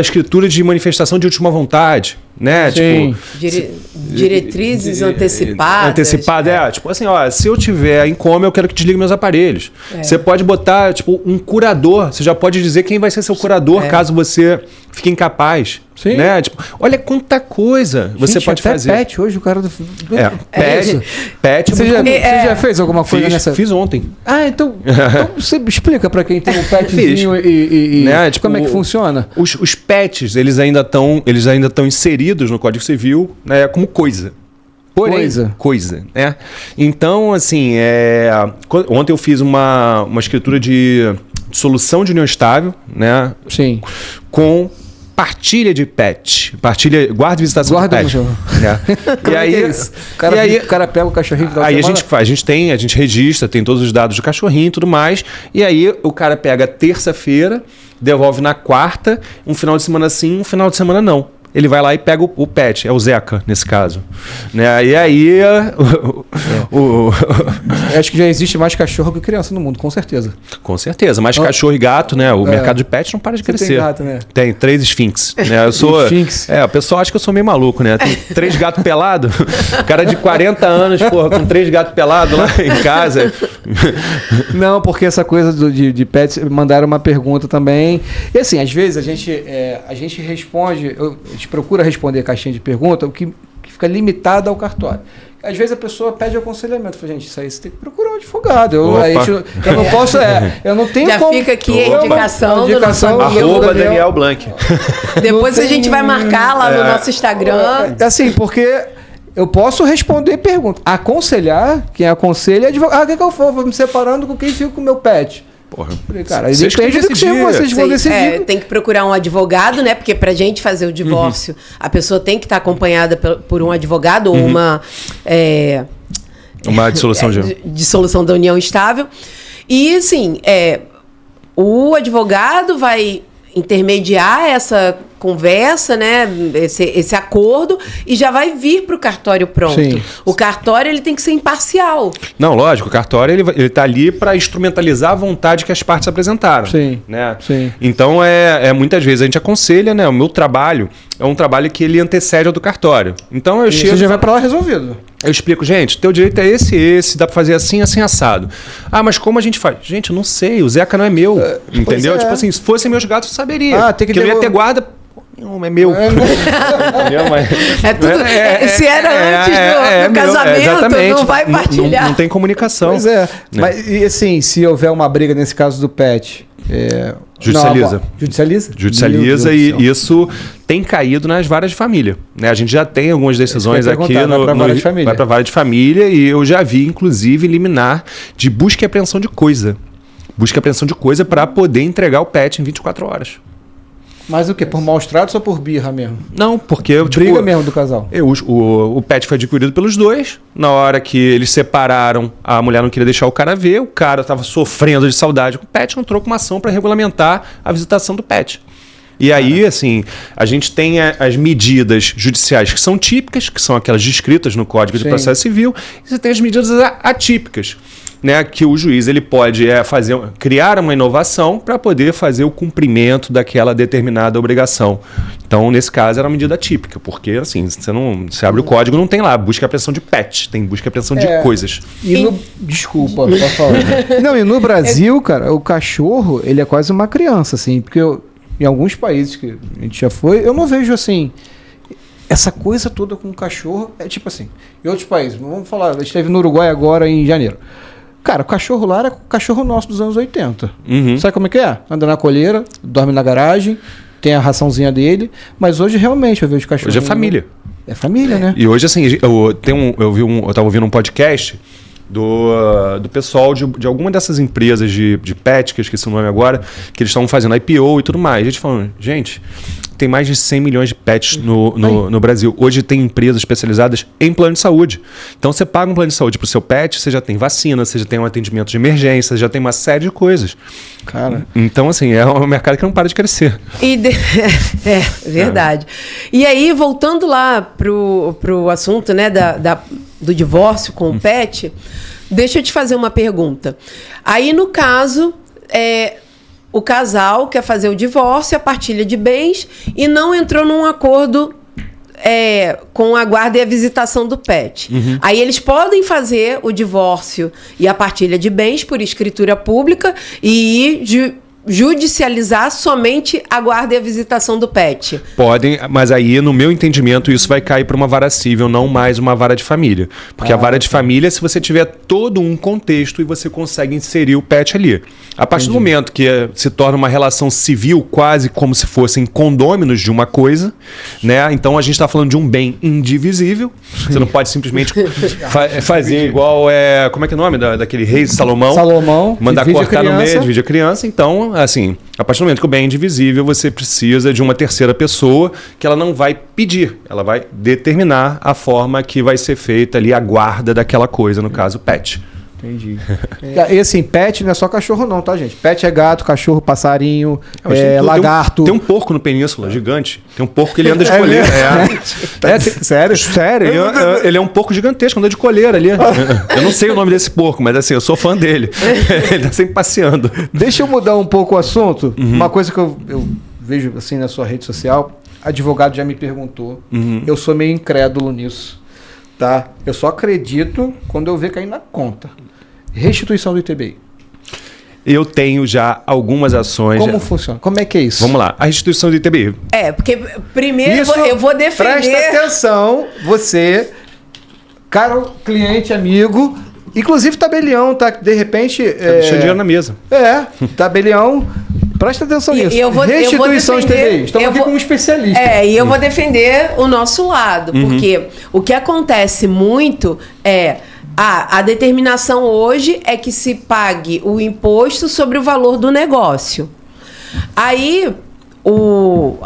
escritura de manifestação de última vontade, né? Sim. Tipo, diretrizes antecipadas. Antecipada, tipo assim, ó, se eu tiver em coma, eu quero que desligue meus aparelhos. Você pode botar, tipo, um curador. Você já pode dizer quem vai ser seu curador caso você fique incapaz. Sim. Né? Tipo, olha quanta coisa você pode até fazer. pet hoje, o cara do... Pet. Você já fez alguma coisa nessa? Fiz ontem. Ah, então você explica pra quem tem um petzinho e né? Tipo, como é que funciona? Os pets, eles ainda estão inseridos no Código Civil, né, como coisa. Porém, coisa, né? Então, assim, ontem eu fiz uma escritura de solução de união estável, né? Sim. Com partilha de pet. Partilha, guarda e visitação de pet. E aí, o cara pega o cachorrinho. Aí a gente registra, tem todos os dados do cachorrinho e tudo mais. E aí o cara pega terça-feira, devolve na quarta, um final de semana sim, um final de semana não. Ele vai lá e pega o pet, é o Zeca, nesse caso. Né? E aí... Eu acho que já existe mais cachorro que criança no mundo, com certeza. Com certeza. Mais cachorro e gato, né? O mercado de pet não para de crescer. Tem gato, né? Tem 3 esfinx. Né? Eu sou... Esfinx. O pessoal acha que eu sou meio maluco, né? Tem 3 gatos pelados. Cara de 40 anos, porra, com 3 gatos pelados lá em casa. Não, porque essa coisa de pets, mandaram uma pergunta também. E assim, às vezes a gente responde... A gente procura responder a caixinha de pergunta, o que fica limitado ao cartório. Às vezes a pessoa pede aconselhamento. Fala, gente, isso aí você tem que procurar um advogado. Eu não posso, eu não tenho já como... Já fica aqui a indicação do nosso @ Daniel Blanc. Depois a gente vai marcar lá no nosso Instagram. Assim, porque eu posso responder pergunta. Aconselhar, quem aconselha é advogado. O que eu vou me separando com quem fica com o meu pet? Porra. Cara, depende do que vocês vão decidir. Tem que procurar um advogado, né? Porque pra gente fazer o divórcio, a pessoa tem que estar acompanhada por um advogado ou uma dissolução dissolução da união estável. E, assim, o advogado vai intermediar essa conversa, né, esse acordo, e já vai vir para o cartório pronto. Sim. O cartório ele tem que ser imparcial. Não, lógico, o cartório ele tá ali para instrumentalizar a vontade que as partes apresentaram. Sim. Né? Sim. Então, muitas vezes a gente aconselha, né? O meu trabalho é um trabalho que ele antecede ao do cartório. Então, você já vai para lá resolvido. Eu explico, gente, teu direito é esse, dá pra fazer assim, assim, assado. Ah, mas como a gente faz? Gente, eu não sei, o Zeca não é meu, entendeu? Tipo assim, se fossem meus gatos, eu saberia. Tem que eu ia ter guarda... Não, é meu. Entendeu? Mas... se era antes do casamento, exatamente. Não vai partilhar. Não tem comunicação. Pois é. Mas, e assim, se houver uma briga nesse caso do pet... Judicializa. Judicializa e isso tem caído nas varas de família. Né? A gente já tem algumas decisões aqui. Vai para vara de família e eu já vi, inclusive, liminar de busca e apreensão de coisa. Busca e apreensão de coisa para poder entregar o pet em 24 horas. Mas o quê? Por maus tratos ou por birra mesmo? Não, porque... Briga mesmo do casal. O pet foi adquirido pelos dois. Na hora que eles separaram, a mulher não queria deixar o cara ver. O cara estava sofrendo de saudade com o pet. Entrou com uma ação para regulamentar a visitação do pet. E aí, assim, a gente tem as medidas judiciais que são típicas, que são aquelas descritas no Código de Processo Civil. E você tem as medidas atípicas. Né, que o juiz ele pode criar uma inovação para poder fazer o cumprimento daquela determinada obrigação. Então, nesse caso, era uma medida típica, porque assim, você abre o código, não tem lá busca e apreensão de pet, tem busca e apreensão de coisas. Desculpa, pode falar. Não, e no Brasil, cara, o cachorro, ele é quase uma criança, assim, porque em alguns países que a gente já foi, eu não vejo assim... Essa coisa toda com o cachorro, é tipo assim, em outros países, vamos falar, a gente esteve no Uruguai agora em janeiro. Cara, o cachorro lá era o cachorro nosso dos anos 80. Sabe como é que é? Anda na colheira, dorme na garagem, tem a raçãozinha dele, mas hoje realmente eu vejo cachorro. Hoje é família. É família, né? E hoje, assim, eu estava ouvindo um podcast do pessoal de alguma dessas empresas de pet, que eu esqueci o nome agora, que eles estavam fazendo IPO e tudo mais. A gente falando, gente, tem mais de 100 milhões de pets no Brasil. Hoje tem empresas especializadas em plano de saúde. Então você paga um plano de saúde para o seu pet, você já tem vacina, você já tem um atendimento de emergência, já tem uma série de coisas. Cara. Então, assim, é um mercado que não para de crescer. Verdade. E aí, voltando lá pro assunto, né, do divórcio com o pet, deixa eu te fazer uma pergunta. Aí, no caso, o casal quer fazer o divórcio, a partilha de bens, e não entrou num acordo com a guarda e a visitação do pet. Uhum. Aí eles podem fazer o divórcio e a partilha de bens por escritura pública e judicializar somente a guarda e a visitação do pet. Podem, mas aí, no meu entendimento, isso vai cair para uma vara civil, não mais uma vara de família. Porque a vara de família, se você tiver todo um contexto e você consegue inserir o pet ali. A partir do momento que se torna uma relação civil, quase como se fossem condôminos de uma coisa, né? Então a gente está falando de um bem indivisível. Você não pode simplesmente fazer igual como é que é o nome daquele rei Salomão? Mandar cortar no meio, dividir a criança. Então, assim, a partir do momento que o bem é indivisível, você precisa de uma terceira pessoa que ela não vai pedir, ela vai determinar a forma que vai ser feita ali a guarda daquela coisa, no caso, pet. Entendi. E assim, pet não é só cachorro não, tá, gente? Pet é gato, cachorro, passarinho, lagarto. Tem um porco no Península, gigante. Tem um porco que ele anda de coleira. Sério? Sério. Ele é um porco gigantesco, anda de coleira ali. Eu não sei o nome desse porco, mas assim, eu sou fã dele. Ele tá sempre passeando. Deixa eu mudar um pouco o assunto. Uhum. Uma coisa que eu vejo assim na sua rede social, advogado já me perguntou. Uhum. Eu sou meio incrédulo nisso. Tá? Eu só acredito quando eu ver cair na conta. Restituição do ITBI. Eu tenho já algumas ações. Como funciona? Como é que é isso? Vamos lá. A restituição do ITBI. Porque primeiro eu vou defender... Presta atenção, você, caro cliente, amigo, inclusive tabelião, tá? De repente... Deixa dinheiro na mesa. Tabelião... Presta atenção nisso. Restituição de ITBI. Estamos aqui com um especialista. E eu vou defender o nosso lado, porque o que acontece muito a determinação hoje é que se pague o imposto sobre o valor do negócio. Aí o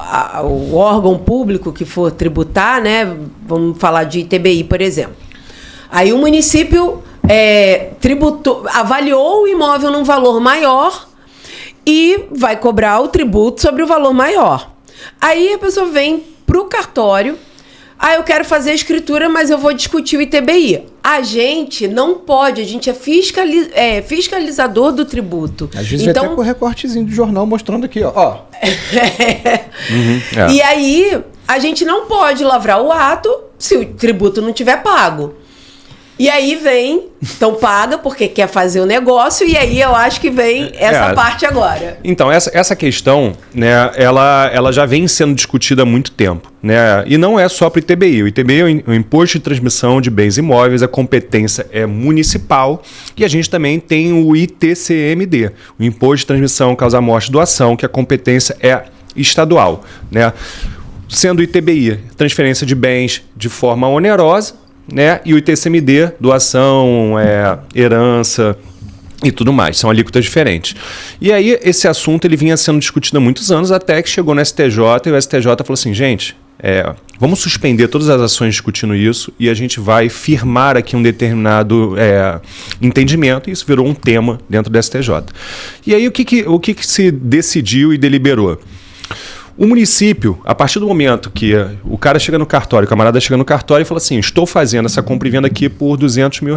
órgão público que for tributar, né, vamos falar de ITBI, por exemplo. Aí o município avaliou o imóvel num valor maior e vai cobrar o tributo sobre o valor maior. Aí a pessoa vem para o cartório, eu quero fazer a escritura, mas eu vou discutir o ITBI. A gente não pode, a gente é fiscalizador do tributo. Às vezes então, vai até com o recortezinho do jornal mostrando aqui, ó. E aí, a gente não pode lavrar o ato se o tributo não tiver pago. E aí então paga porque quer fazer o negócio, e aí eu acho que vem essa parte agora. Então, essa questão, né, ela já vem sendo discutida há muito tempo, né? E não é só para o ITBI. O ITBI é o Imposto de Transmissão de Bens Imóveis, a competência é municipal, e a gente também tem o ITCMD, o Imposto de Transmissão Causa Morte e Doação, que a competência é estadual, né? Sendo o ITBI, transferência de bens de forma onerosa, né? E o ITCMD, doação, herança e tudo mais. São alíquotas diferentes. E aí, esse assunto ele vinha sendo discutido há muitos anos, até que chegou no STJ, e o STJ falou assim, gente, vamos suspender todas as ações discutindo isso, e a gente vai firmar aqui um determinado entendimento, e isso virou um tema dentro do STJ. E aí, o que se decidiu e deliberou? O município, a partir do momento que o cara chega no cartório, o camarada chega no cartório e fala assim, estou fazendo essa compra e venda aqui por R$200 mil.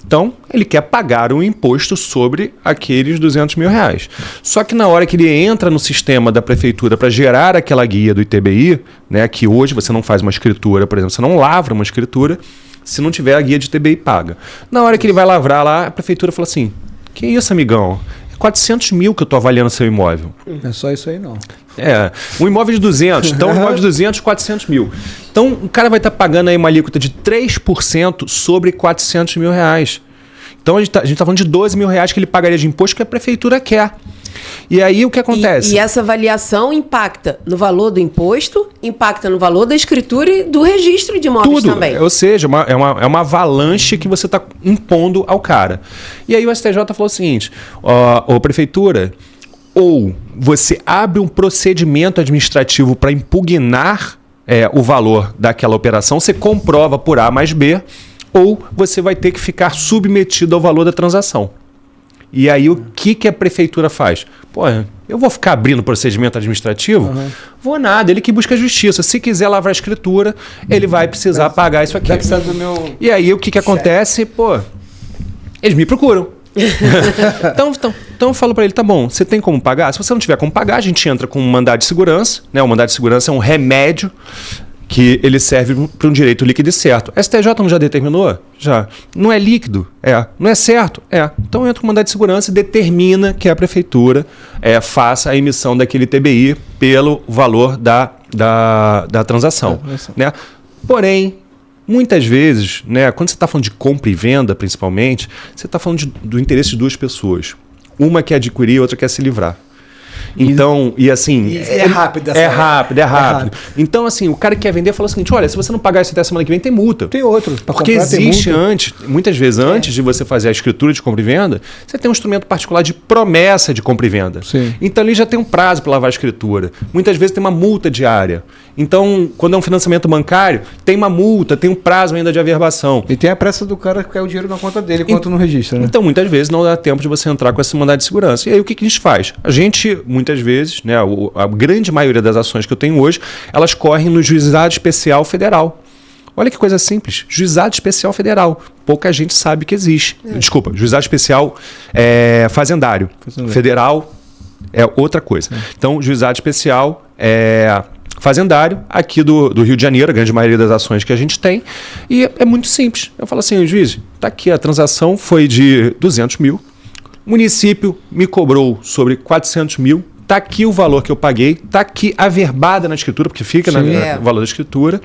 Então, ele quer pagar um imposto sobre aqueles R$200 mil. Só que na hora que ele entra no sistema da prefeitura para gerar aquela guia do ITBI, né, que hoje você não faz uma escritura, por exemplo, você não lavra uma escritura, se não tiver a guia de ITBI paga. Na hora que ele vai lavrar lá, a prefeitura fala assim, que isso, amigão? 400 mil que eu estou avaliando seu imóvel. É só isso aí, não. Um imóvel de 200. Então, um imóvel de 200, 400 mil. Então, o cara vai estar pagando aí uma alíquota de 3% sobre 400 mil reais. Então, a gente tá falando de 12 mil reais que ele pagaria de imposto que a prefeitura quer. E aí, o que acontece? E essa avaliação impacta no valor do imposto, impacta no valor da escritura e do registro de imóveis também. Ou seja, é uma avalanche que você está impondo ao cara. E aí o STJ falou o seguinte, prefeitura, Ou você abre um procedimento administrativo para impugnar o valor daquela operação, você comprova por A mais B, ou você vai ter que ficar submetido ao valor da transação. E aí o que a prefeitura faz? Pô, eu vou ficar abrindo procedimento administrativo? Vou nada, ele que busca a justiça. Se quiser lavrar a escritura, ele vai precisar pagar isso aqui. E aí o que acontece? Pô, eles me procuram. Então eu falo para ele, tá bom, você tem como pagar? Se você não tiver como pagar, a gente entra com um mandado de segurança, né? O mandado de segurança é um remédio que ele serve para um direito líquido e certo. STJ não já determinou? Já. Não é líquido? Não é certo? Então entra com mandado de segurança e determina que a prefeitura faça a emissão daquele TBI pelo valor da transação. Né? Porém, muitas vezes, né, quando você está falando de compra e venda, principalmente, você está falando do interesse de duas pessoas. Uma quer adquirir e outra quer se livrar. Então, é rápido. É rápido. Então, assim, o cara que quer vender fala o seguinte, olha, se você não pagar isso até a semana que vem, tem multa. Tem outro. Porque existe muitas vezes antes de você fazer a escritura de compra e venda, você tem um instrumento particular de promessa de compra e venda. Sim. Então, ali já tem um prazo para lavar a escritura. Muitas vezes tem uma multa diária. Então, quando é um financiamento bancário, tem uma multa, tem um prazo ainda de averbação. E tem a pressa do cara que cai o dinheiro na conta dele enquanto não registra, né? Então, muitas vezes não dá tempo de você entrar com esse mandado de segurança. E aí, o que a gente faz? A gente, muitas vezes, né, a grande maioria das ações que eu tenho hoje, elas correm no Juizado Especial Federal. Olha que coisa simples. Juizado Especial Federal. Pouca gente sabe que existe. Desculpa, Juizado Especial Fazendário. Federal é outra coisa. Então, Juizado Especial Fazendário, aqui do Rio de Janeiro, a grande maioria das ações que a gente tem. E é muito simples. Eu falo assim, juiz, tá aqui, a transação foi de 200 mil. O município me cobrou sobre 400 mil. Tá aqui o valor que eu paguei. Tá aqui averbada na escritura, porque fica no valor da escritura.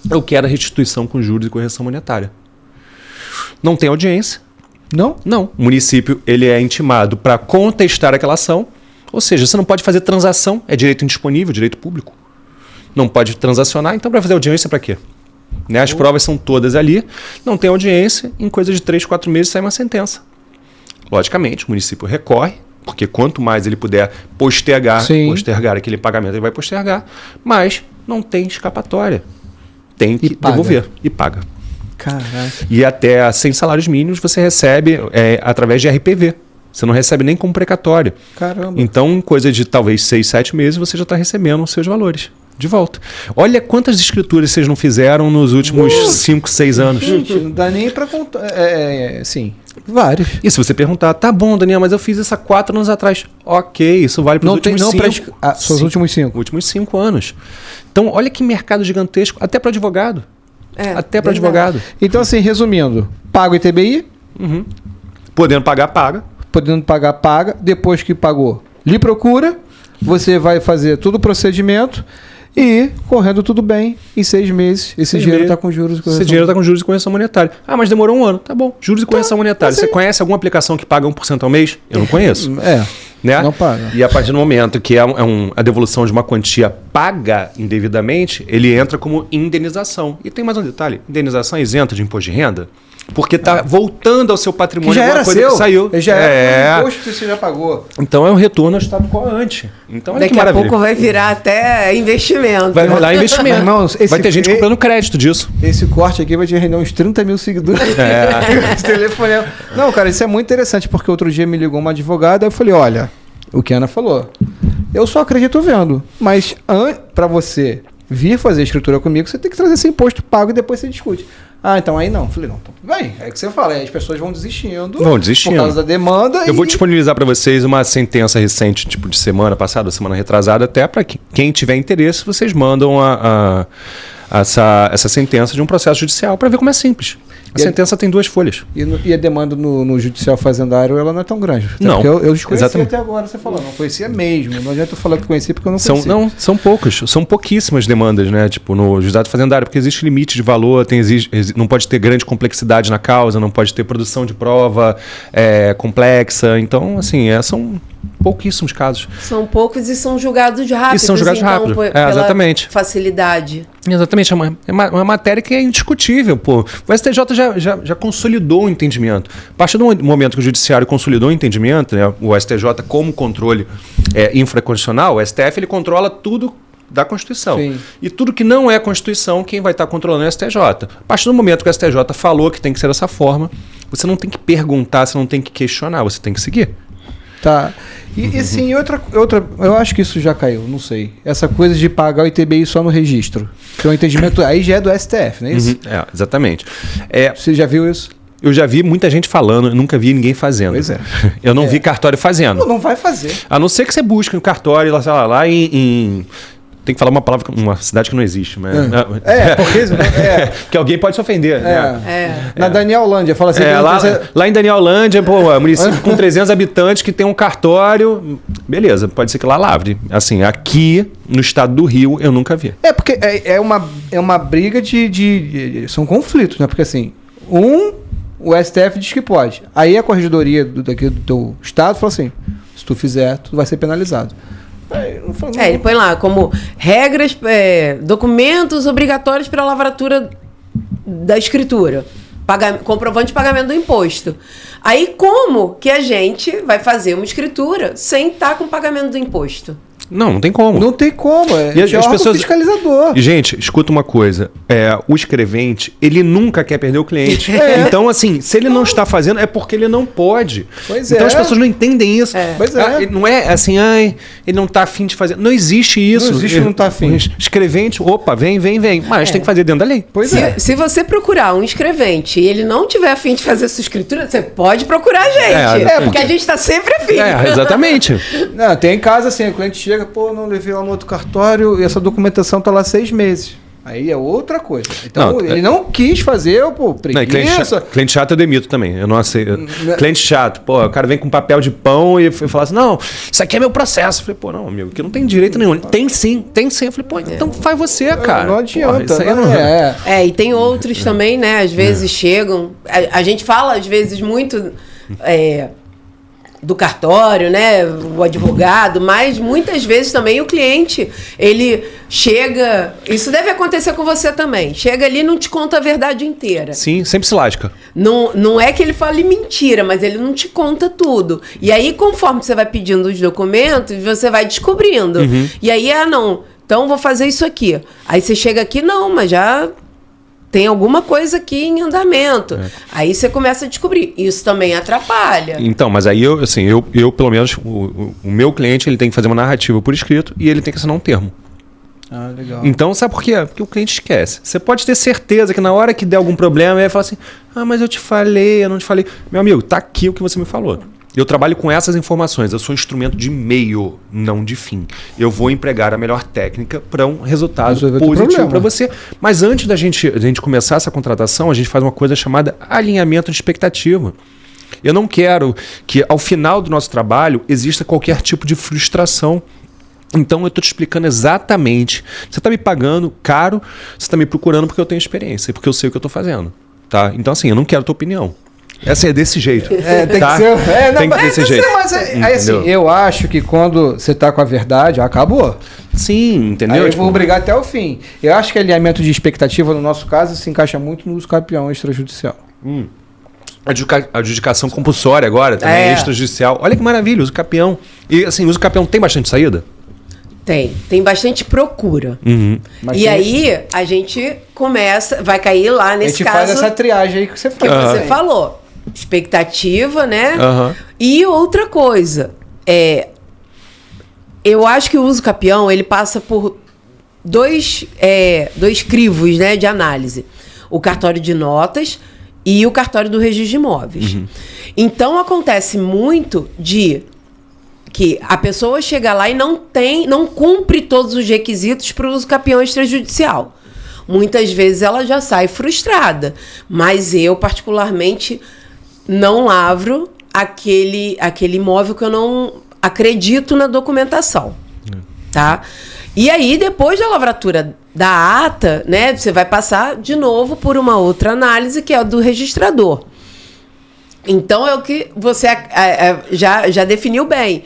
Eu quero a restituição com juros e correção monetária. Não tem audiência. Não? Não. O município ele é intimado para contestar aquela ação. Ou seja, você não pode fazer transação. É direito indisponível, direito público. Não pode transacionar, então para fazer audiência para quê? Né? As provas são todas ali, não tem audiência, em coisa de 3, 4 meses sai uma sentença. Logicamente, o município recorre, porque quanto mais ele puder postergar aquele pagamento, ele vai postergar, mas não tem escapatória. Tem que devolver e paga. Caraca. E até 100 salários mínimos você recebe através de RPV. Você não recebe nem como precatório. Caramba. Então, em coisa de talvez 6, 7 meses, você já está recebendo os seus valores de volta. Olha quantas escrituras vocês não fizeram nos últimos 5, 6 anos. Gente, não dá nem para contar. Sim, vários. E se você perguntar, tá bom, Daniel, mas eu fiz essa 4 anos atrás. Ok, isso vale para os últimos 5. São os últimos 5. Últimos 5 anos. Então, olha que mercado gigantesco, até para advogado. Até para advogado. Então, assim, resumindo, paga o ITBI. Podendo pagar, paga. Podendo pagar, paga. Depois que pagou, lhe procura. Você vai fazer todo o procedimento. E, correndo tudo bem, em 6 meses, esse dinheiro está com juros e correção. Esse dinheiro está com juros e correção monetária. Ah, mas demorou 1 ano. Tá bom, juros e correção monetária. Você conhece alguma aplicação que paga 1% ao mês? Eu não conheço. Né? Não paga. E a partir do momento que a devolução de uma quantia paga indevidamente, ele entra como indenização. E tem mais um detalhe. Indenização é isenta de imposto de renda? Porque está voltando ao seu patrimônio. Que já era seu. Que saiu. Já era imposto que você já pagou. Então é um retorno ao estado quo ante. Então, daqui a pouco vai virar até investimento. Vai virar investimento. Irmãos, vai ter gente comprando crédito disso. Esse corte aqui vai te render uns 30 mil seguidores. Esse telefonema. Não, cara, isso é muito interessante, porque outro dia me ligou uma advogada e eu falei, olha, o que a Ana falou, eu só acredito vendo, mas para você vir fazer a escritura comigo, você tem que trazer esse imposto pago e depois você discute. Ah, então aí não. Falei, não, bem, é que você fala, as pessoas vão desistindo. Por causa da demanda. Eu vou disponibilizar para vocês uma sentença recente, tipo de semana passada, semana retrasada, até para quem tiver interesse, vocês mandam essa sentença de um processo judicial para ver como é simples. A sentença tem 2 folhas. E a demanda no judicial fazendário, ela não é tão grande. Não. Porque eu desconheci até agora, você falou. Não conhecia mesmo. Não adianta eu falar que conheci porque eu não conhecia. São poucos. São pouquíssimas demandas, né? Tipo, no juizado fazendário, porque existe limite de valor, não pode ter grande complexidade na causa, não pode ter produção de prova complexa. Então, assim, são pouquíssimos casos. São poucos e são julgados rápidos. E são julgados então, rápido. Pela exatamente. facilidade. Exatamente, é uma matéria que é indiscutível, pô. O STJ já consolidou o entendimento. A partir do momento que o Judiciário consolidou o entendimento, né, o STJ como controle infraconstitucional, o STF ele controla tudo da Constituição. Sim. E tudo que não é Constituição, quem vai estar controlando é o STJ. A partir do momento que o STJ falou que tem que ser dessa forma, você não tem que perguntar, você não tem que questionar, você tem que seguir. Tá. E assim, outra, eu acho que isso já caiu, não sei. Essa coisa de pagar o ITBI só no registro. Que é um entendimento, aí já é do STF, não é isso? Exatamente. Você já viu isso? Eu já vi muita gente falando, eu nunca vi ninguém fazendo. Pois é. Eu não vi cartório fazendo. Não vai fazer. A não ser que você busque um cartório lá em tem que falar uma palavra, uma cidade que não existe. Mas, porque alguém pode se ofender. Na Danielândia, fala assim. Lá em Danielândia, município com 300 habitantes que tem um cartório, beleza, pode ser que lá lavre. Assim, aqui no estado do Rio, eu nunca vi. Porque é uma briga de são conflitos, né? Porque assim, o STF diz que pode. Aí a corregedoria daqui do teu estado fala assim, se tu fizer, tu vai ser penalizado. Ele põe lá como regras, documentos obrigatórios para a lavratura da escritura, comprovante de pagamento do imposto. Aí como que a gente vai fazer uma escritura sem estar com pagamento do imposto? Não tem como. Não tem como. E as pessoas... fiscalizador. E, gente, escuta uma coisa. O escrevente, ele nunca quer perder o cliente. Então, assim, se ele não está fazendo, é porque ele não pode. Então as pessoas não entendem isso. Não é assim, ele não está afim de fazer. Não existe isso. Não existe, não está afim. Escrevente, vem. Mas tem que fazer dentro da lei. Se você procurar um escrevente e ele não tiver afim de fazer sua escritura, você pode procurar a gente. Porque a gente está sempre afim. Exatamente. Não, tem caso assim, o cliente chega, não levei lá no outro cartório e essa documentação tá lá 6 meses. Aí é outra coisa. Então, ele não quis fazer, preguiça. Cliente chato eu demito também. Eu não aceito. Cliente chato, o cara vem com papel de pão e fala assim, não, isso aqui é meu processo. Eu falei, não, amigo, que não tem direito nenhum. Tem sim. Eu falei, então faz você, cara. Não adianta. E tem outros também, né? Às vezes chegam... A gente fala, às vezes, muito... do cartório, né, o advogado, mas muitas vezes também o cliente, ele chega, isso deve acontecer com você também, chega ali e não te conta a verdade inteira. Sim, sempre se lasca. Não é que ele fale mentira, mas ele não te conta tudo. E aí, conforme você vai pedindo os documentos, você vai descobrindo. E aí, então vou fazer isso aqui. Aí você chega aqui, mas já... tem alguma coisa aqui em andamento. Aí você começa a descobrir. Isso também atrapalha. Então, mas aí eu pelo menos, o meu cliente, ele tem que fazer uma narrativa por escrito e ele tem que assinar um termo. Legal. Então, sabe por quê? Porque o cliente esquece. Você pode ter certeza que na hora que der algum problema, ele vai falar assim, mas eu te falei, eu não te falei. Meu amigo, tá aqui o que você me falou. Eu trabalho com essas informações. Eu sou um instrumento de meio, não de fim. Eu vou empregar a melhor técnica para um resultado positivo para você. Mas antes da gente começar essa contratação, a gente faz uma coisa chamada alinhamento de expectativa. Eu não quero que ao final do nosso trabalho exista qualquer tipo de frustração. Então eu estou te explicando exatamente. Você está me pagando caro, você está me procurando porque eu tenho experiência, porque eu sei o que eu estou fazendo. Tá? Então assim, eu não quero a tua opinião. Essa é desse jeito. Tem que ser. Tem que ser desse jeito. Mas assim, eu acho que quando você tá com a verdade, acabou. Sim, entendeu? Aí eu vou brigar até o fim. Eu acho que alinhamento de expectativa, no nosso caso, se encaixa muito no uso campeão extrajudicial. Adjudicação compulsória agora, também extrajudicial. Olha que maravilha, uso campeão. E assim, uso campeão tem bastante saída? Tem bastante procura. E aí a gente vai cair lá nesse caso. A gente faz essa triagem aí que você falou. Que você falou. Expectativa, né? E outra coisa, eu acho que o uso capião, ele passa por dois crivos, né, de análise. O cartório de notas e o cartório do registro de imóveis. Então, acontece muito que a pessoa chega lá e não cumpre todos os requisitos para o uso capião extrajudicial. Muitas vezes ela já sai frustrada, mas eu, particularmente, não lavro aquele imóvel que eu não acredito na documentação, tá? E aí, depois da lavratura da ata, né, você vai passar de novo por uma outra análise, que é a do registrador. Então, é o que você já definiu bem.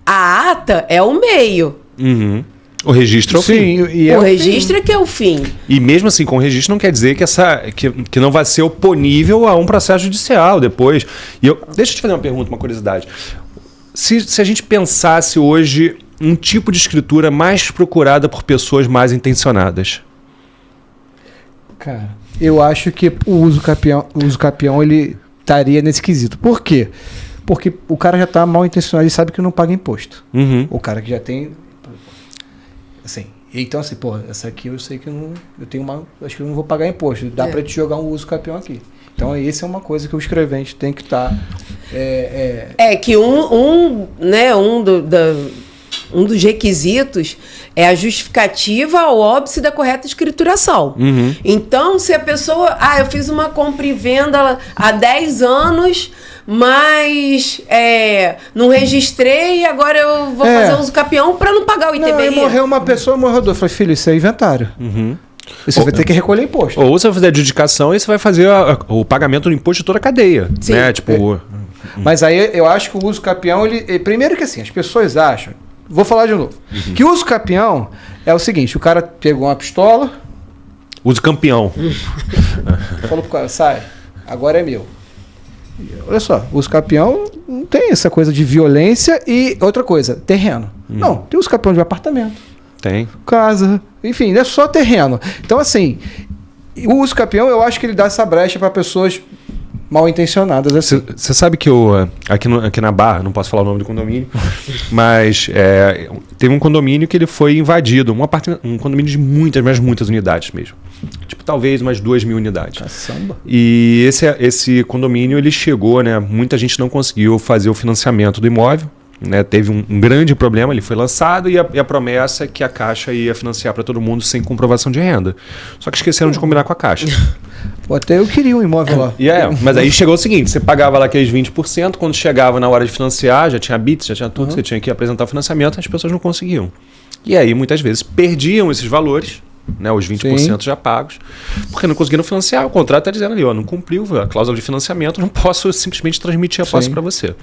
A ata é o meio. Uhum. O registro é o fim. O registro é que é o fim. E mesmo assim, com o registro não quer dizer que não vai ser oponível a um processo judicial depois. Deixa eu te fazer uma pergunta, uma curiosidade. Se a gente pensasse hoje um tipo de escritura mais procurada por pessoas mais intencionadas. Cara, eu acho que o uso capião ele estaria nesse quesito. Por quê? Porque o cara já está mal intencionado e sabe que não paga imposto. Uhum. O cara que já tem... Assim, então assim, pô, essa aqui eu sei que acho que eu não vou pagar imposto. Dá para te jogar um uso capião aqui. Então, essa é uma coisa que o escrevente tem que estar... que um dos requisitos é a justificativa ao óbice da correta escrituração. Uhum. Então, se a pessoa... eu fiz uma compra e venda há 10 anos, mas não registrei e agora eu vou fazer uso capião para não pagar o ITBI. Morreu uma pessoa, morreu duas. Eu falei, filho, isso é inventário. Uhum. Você vai ter que recolher imposto. Ou você vai fazer a adjudicação e você vai fazer o pagamento do imposto de toda a cadeia. Sim. Né? Mas aí eu acho que o uso capião, primeiro que assim, as pessoas acham, vou falar de novo, que o uso capião é o seguinte, o cara pegou uma pistola... Uso campeão. Falou pro cara, sai, agora é meu. Olha só, o uso capião não tem essa coisa de violência e outra coisa, terreno. Não, tem uso capião de apartamento. Tem. Casa, enfim, é só terreno. Então, assim, o uso capião, eu acho que ele dá essa brecha para pessoas mal intencionadas. Assim. Você sabe que aqui na Barra, não posso falar o nome do condomínio, mas teve um condomínio que ele foi invadido, um condomínio de muitas unidades mesmo. Tipo, talvez umas 2.000 unidades. Caçamba. E esse condomínio, ele chegou, né? Muita gente não conseguiu fazer o financiamento do imóvel. Né, teve um grande problema, ele foi lançado e a promessa é que a Caixa ia financiar para todo mundo sem comprovação de renda. Só que esqueceram de combinar com a Caixa. Pô, até eu queria um imóvel lá. Mas aí chegou o seguinte, você pagava lá aqueles 20%, quando chegava na hora de financiar, já tinha bits, já tinha tudo, você tinha que apresentar o financiamento, as pessoas não conseguiam. E aí muitas vezes perdiam esses valores, né, os 20% já pagos, porque não conseguiram financiar. O contrato está dizendo ali, não cumpriu a cláusula de financiamento, não posso simplesmente transmitir a posse para você.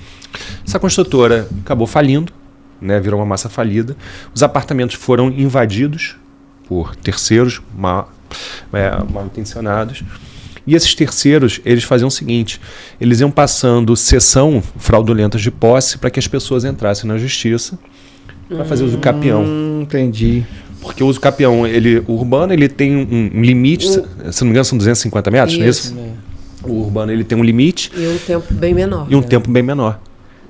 Essa construtora acabou falindo, né, virou uma massa falida. Os apartamentos foram invadidos por terceiros mal intencionados. E esses terceiros, eles faziam o seguinte, eles iam passando cessão fraudulentas de posse para que as pessoas entrassem na justiça para fazer uso capião. Entendi. Porque o uso capião, o urbano, ele tem um limite, se não me engano são 250 metros, não é isso? O urbano, ele tem um limite. E um tempo bem menor. Tempo bem menor.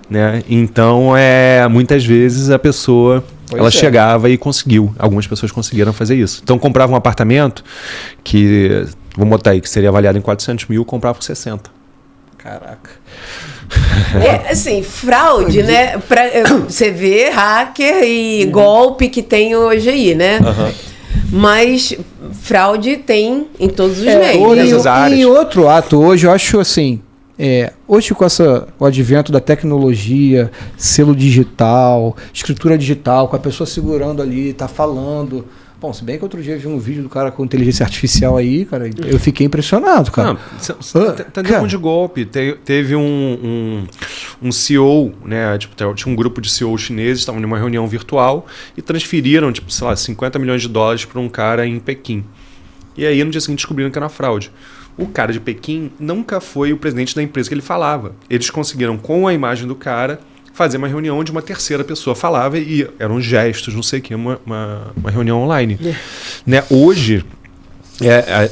Né? Então, muitas vezes a pessoa, chegava e conseguiu. Algumas pessoas conseguiram fazer isso. Então, comprava um apartamento que, vamos botar aí, que seria avaliado em 400 mil, comprava por 60. Caraca. Assim, fraude, né? Você vê hacker e golpe que tem hoje aí, né? Mas fraude tem em todos os meios. E outro ato, hoje eu acho assim, hoje com o advento da tecnologia, selo digital, escritura digital, com a pessoa segurando ali, tá falando... Bom, se bem que outro dia eu vi um vídeo do cara com inteligência artificial aí, cara, eu fiquei impressionado, cara. Tá dando de golpe. Teve um CEO, né? Tipo, tinha um grupo de CEOs chineses, estavam numa reunião virtual e transferiram, tipo, sei lá, $50 milhões para um cara em Pequim. E aí, no dia seguinte, descobriram que era fraude. O cara de Pequim nunca foi o presidente da empresa que ele falava. Eles conseguiram, com a imagem do cara, fazer uma reunião onde uma terceira pessoa falava e eram gestos, não sei o que, uma reunião online. Né? Hoje,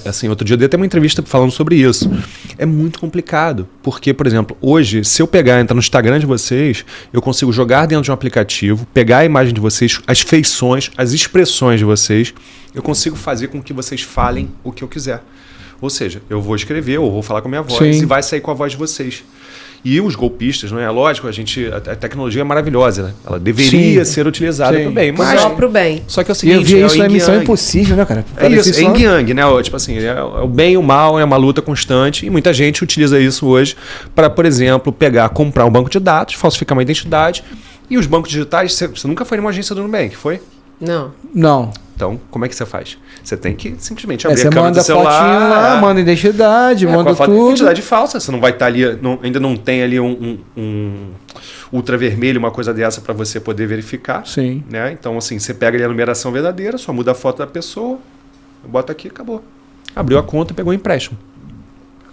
assim, outro dia eu dei até uma entrevista falando sobre isso. É muito complicado, porque, por exemplo, hoje, se eu entrar no Instagram de vocês, eu consigo jogar dentro de um aplicativo, pegar a imagem de vocês, as feições, as expressões de vocês, eu consigo fazer com que vocês falem o que eu quiser. Ou seja, eu vou escrever ou vou falar com a minha voz e vai sair com a voz de vocês. E os golpistas, não é? Lógico, a tecnologia é maravilhosa, né? Ela deveria ser utilizada para o bem. Mas só para o bem. Só que é o seguinte, eu vi isso na Missão Impossível, né, cara? É isso, é yin yang, né? Tipo assim, o bem e o mal é uma luta constante e muita gente utiliza isso hoje para, por exemplo, comprar um banco de dados, falsificar uma identidade. E os bancos digitais, você nunca foi numa agência do Nubank, foi? Não. Então, como é que você faz? Você tem que simplesmente abrir a câmera do celular. Você manda fotinho lá, manda identidade, manda tudo. Identidade falsa, você não vai estar ali, ainda não tem ali ultravermelho, uma coisa dessa para você poder verificar. Sim. Né? Então, assim, você pega ali a numeração verdadeira, só muda a foto da pessoa, bota aqui, acabou. Abriu a conta e pegou o empréstimo.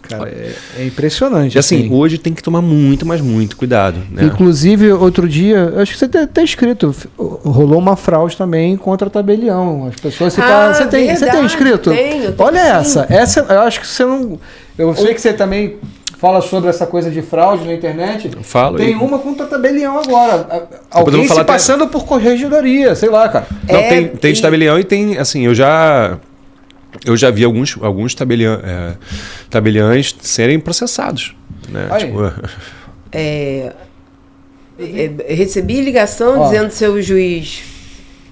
Cara, é impressionante. E assim, hoje tem que tomar muito, mas muito cuidado. Né? Inclusive, outro dia, acho que você tem até escrito, rolou uma fraude também contra tabelião. As pessoas... Você tem escrito? Tenho, olha sim. Essa eu acho que você não... Eu sei que você também fala sobre essa coisa de fraude na internet. Eu falo. Tem uma contra tabelião agora. Alguém se passando por corregedoria, sei lá, cara. Não, tem de tabelião e tem, assim, eu já vi alguns tabeliães serem processados. Né? Tipo... recebi ligação dizendo seu juiz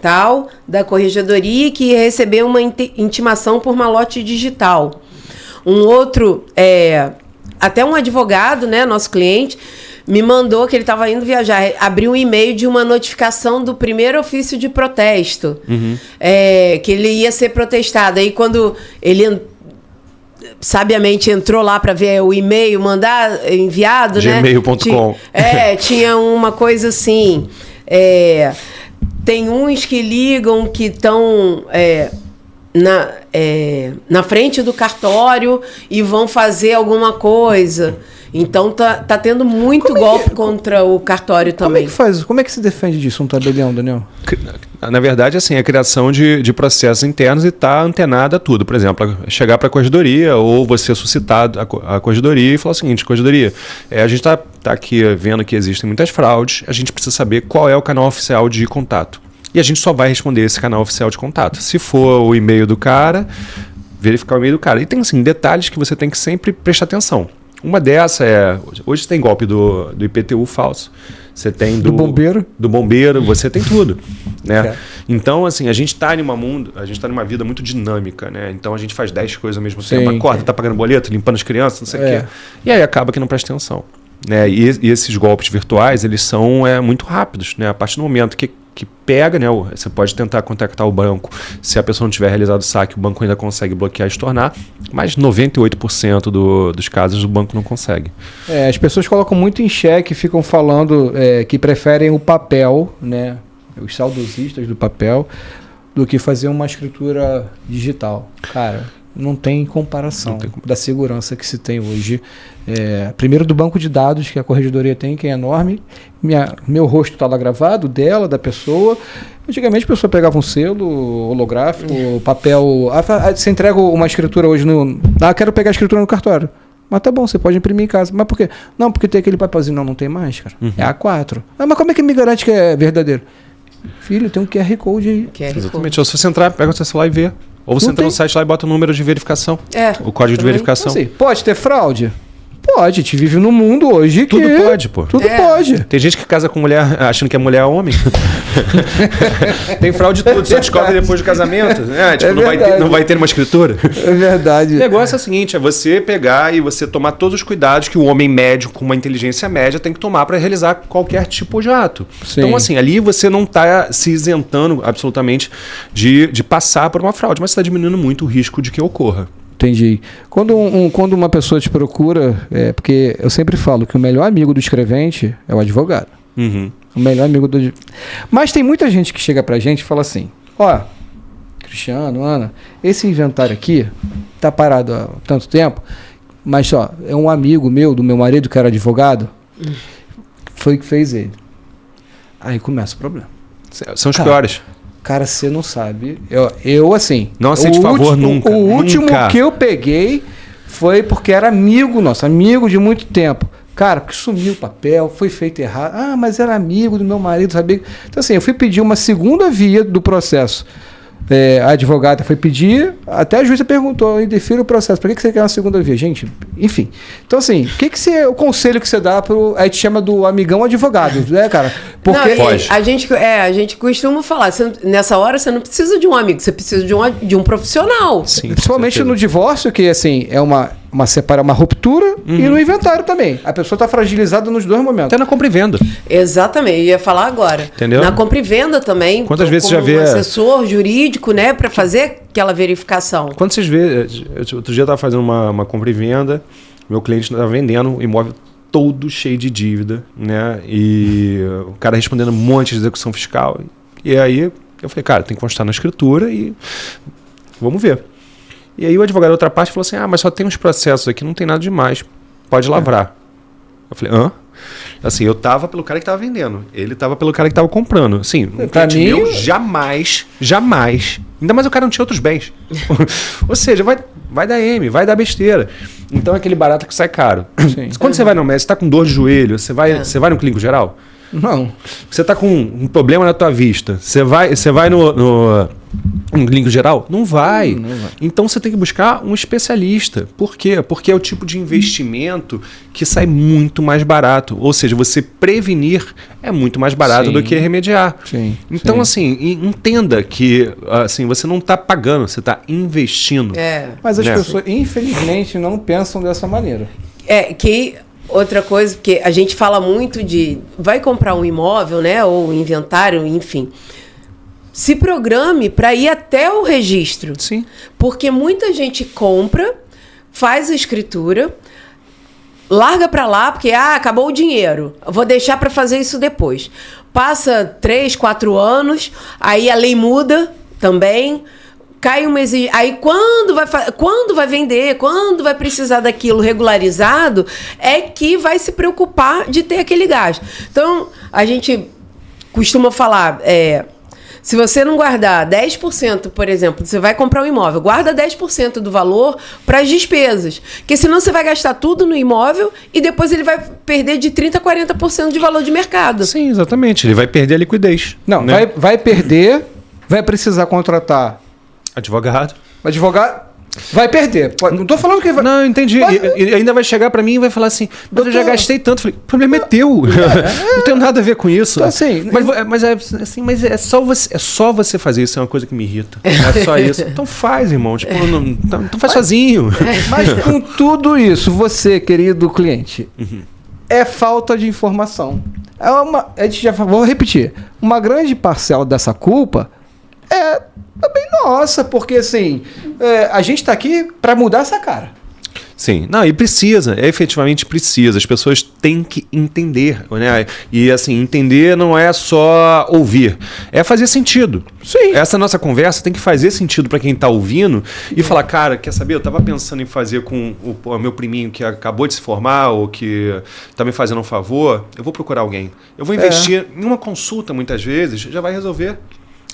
tal da corregedoria que ia receber uma intimação por malote digital. Um outro, até um advogado, né, nosso cliente, me mandou que ele estava indo viajar, abriu um e-mail de uma notificação do primeiro ofício de protesto, que ele ia ser protestado. Aí quando ele sabiamente entrou lá para ver o e-mail enviado, gmail.com. Tinha uma coisa assim, tem uns que ligam que estão... na frente do cartório e vão fazer alguma coisa. Então tá tendo muito golpe contra o cartório também. Como é que se defende disso, um tabelião, Daniel? Na verdade, assim, a criação de processos internos e tá antenada a tudo. Por exemplo, chegar para a corregedoria ou você suscitar a corregedoria e falar o seguinte: corregedoria, a gente tá aqui vendo que existem muitas fraudes, a gente precisa saber qual é o canal oficial de contato. E a gente só vai responder esse canal oficial de contato. Se for o e-mail do cara, verificar o e-mail do cara. E tem, assim, detalhes que você tem que sempre prestar atenção. Uma dessa hoje tem golpe do IPTU falso. Você tem do bombeiro. Do bombeiro, você tem tudo. Né? Então, assim, a gente está numa vida muito dinâmica, né? Então a gente faz 10 coisas ao mesmo tempo. Acorda, tá pagando boleto, limpando as crianças, não sei o quê. E aí acaba que não presta atenção. Né? E esses golpes virtuais, eles são muito rápidos. Né? A partir do momento que pega, né? Você pode tentar contactar o banco. Se a pessoa não tiver realizado o saque, o banco ainda consegue bloquear e estornar, mas 98% dos casos o banco não consegue. As pessoas colocam muito em xeque, ficam falando que preferem o papel, né? Os saudosistas do papel, do que fazer uma escritura digital. Cara, não tem comparação da segurança que se tem hoje. Primeiro do banco de dados que a corregedoria tem, que é enorme. Meu rosto está lá gravado, dela, da pessoa. Antigamente a pessoa pegava um selo holográfico, papel... Você entrega uma escritura hoje quero pegar a escritura no cartório. Mas tá bom, você pode imprimir em casa. Mas por quê? Não, porque tem aquele papelzinho. Não tem mais, cara. É A4. Mas como é que me garante que é verdadeiro? Filho, tem um QR Code aí. Exatamente. Ou se você entrar, pega o seu celular e vê. Ou você entra no site lá e bota o número de verificação. O código de verificação. Então, assim, pode ter fraude? Pode. A gente vive num mundo hoje que... Tudo pode, pô. Tudo pode. Tem gente que casa com mulher achando que a mulher é homem. Tem fraude tudo. Só descobre depois do casamento. Não vai ter uma escritura. É verdade. O negócio é o seguinte, é você pegar e você tomar todos os cuidados que o homem médio com uma inteligência média tem que tomar para realizar qualquer tipo de ato. Sim. Então, assim, ali você não está se isentando absolutamente de passar por uma fraude, mas você está diminuindo muito o risco de que ocorra. Entendi. Quando uma pessoa te procura, porque eu sempre falo que o melhor amigo do escrevente é o advogado. O melhor amigo do... Mas tem muita gente que chega pra gente e fala assim: Cristiano, Ana, esse inventário aqui tá parado há tanto tempo, mas é um amigo meu, do meu marido, que era advogado, foi que fez ele. Aí começa o problema. São os piores. Cara, você não sabe. Eu assim... Não aceite favor nunca. O último que eu peguei foi porque era amigo nosso, amigo de muito tempo. Cara, porque sumiu o papel, foi feito errado. Mas era amigo do meu marido, sabia? Então assim, eu fui pedir uma segunda via do processo. A advogada foi pedir, até a juíza perguntou: eu indefiro o processo, por que você quer uma segunda via? Gente, enfim. Então assim, o conselho que você dá a gente chama do amigão advogado, né, cara? Porque a gente costuma falar, nessa hora você não precisa de um amigo, você precisa de um profissional. Sim, principalmente no divórcio, que assim, é uma ruptura, e no inventário também. A pessoa está fragilizada nos dois momentos. Até na compra e venda. Exatamente, eu ia falar agora. Entendeu? Na compra e venda também. Quantas vezes você já vê... um assessor jurídico, né, para fazer aquela verificação. Quando vocês vê, outro dia eu estava fazendo uma compra e venda, meu cliente estava vendendo o imóvel todo cheio de dívida, né? E o cara respondendo um monte de execução fiscal. E aí eu falei, cara, tem que constar na escritura e vamos ver. E aí o advogado da outra parte falou assim, mas só tem uns processos aqui, não tem nada demais, pode lavrar. Eu falei, hã? Assim, eu tava pelo cara que tava vendendo, ele tava pelo cara que tava comprando. Assim, um cliente meu jamais, ainda mais o cara não tinha outros bens. Ou seja, vai dar M, vai dar besteira. Então é aquele barato que sai caro. Sim. Quando você vai no médico, você tá com dor de joelho, você vai no clínico geral? Não. Você tá com um problema na tua vista, você vai no clínico geral? Não vai. Então você tem que buscar um especialista. Por quê? Porque é o tipo de investimento que sai muito mais barato. Ou seja, você prevenir é muito mais barato do que remediar. Sim, então, assim, entenda que assim, você não está pagando, você está investindo. Mas as pessoas, infelizmente, não pensam dessa maneira. Outra coisa, porque a gente fala muito de vai comprar um imóvel, né, ou um inventário, enfim. Se programe para ir até o registro. Sim. Porque muita gente compra, faz a escritura, larga para lá, porque acabou o dinheiro. Vou deixar para fazer isso depois. Passa 3, 4 anos, aí a lei muda também. Cai uma exigência. Aí quando vai vender, quando vai precisar daquilo regularizado, é que vai se preocupar de ter aquele gasto. Então, a gente costuma falar, se você não guardar 10%, por exemplo, você vai comprar um imóvel, guarda 10% do valor para as despesas. Porque senão você vai gastar tudo no imóvel e depois ele vai perder de 30% a 40% de valor de mercado. Sim, exatamente. Ele vai perder a liquidez. Não, né? vai perder, vai precisar contratar advogado vai perder. Não estou falando que vai... Não, entendi. E ainda vai chegar para mim e vai falar assim, mas eu já gastei tanto. Falei, o problema é teu. Não tem nada a ver com isso. Então, assim, mas é só você fazer isso, é uma coisa que me irrita. É só isso. Então faz, irmão. Tipo, então faz sozinho. Mas com tudo isso, você, querido cliente, é falta de informação. Vou repetir. Uma grande parcela dessa culpa é também nossa, porque assim, a gente está aqui para mudar essa cara. Sim, não, e precisa, efetivamente precisa. As pessoas têm que entender, né? E assim, entender não é só ouvir, é fazer sentido. Sim. Essa nossa conversa tem que fazer sentido para quem está ouvindo e falar, cara, quer saber? Eu estava pensando em fazer com o meu priminho que acabou de se formar ou que está me fazendo um favor, eu vou procurar alguém. Eu vou investir em uma consulta, muitas vezes, já vai resolver.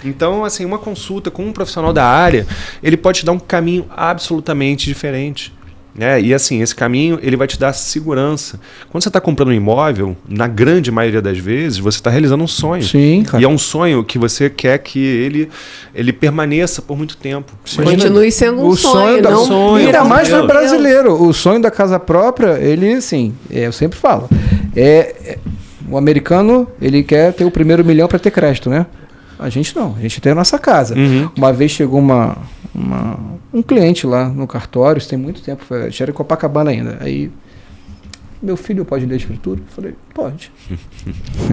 Então, assim, uma consulta com um profissional da área, ele pode te dar um caminho absolutamente diferente. Né? E assim, esse caminho ele vai te dar segurança. Quando você está comprando um imóvel, na grande maioria das vezes, você está realizando um sonho. Sim, cara. E é um sonho que você quer que ele permaneça por muito tempo. Continue sendo um sonho. Ainda mais para brasileiro. O sonho da casa própria, ele, assim, eu sempre falo, o americano, ele quer ter o primeiro milhão para ter crédito, né? A gente não, a gente tem a nossa casa. Uma vez chegou um cliente lá no cartório, isso tem muito tempo, era em Copacabana ainda. Aí, meu filho pode ler a escritura? Eu falei, pode.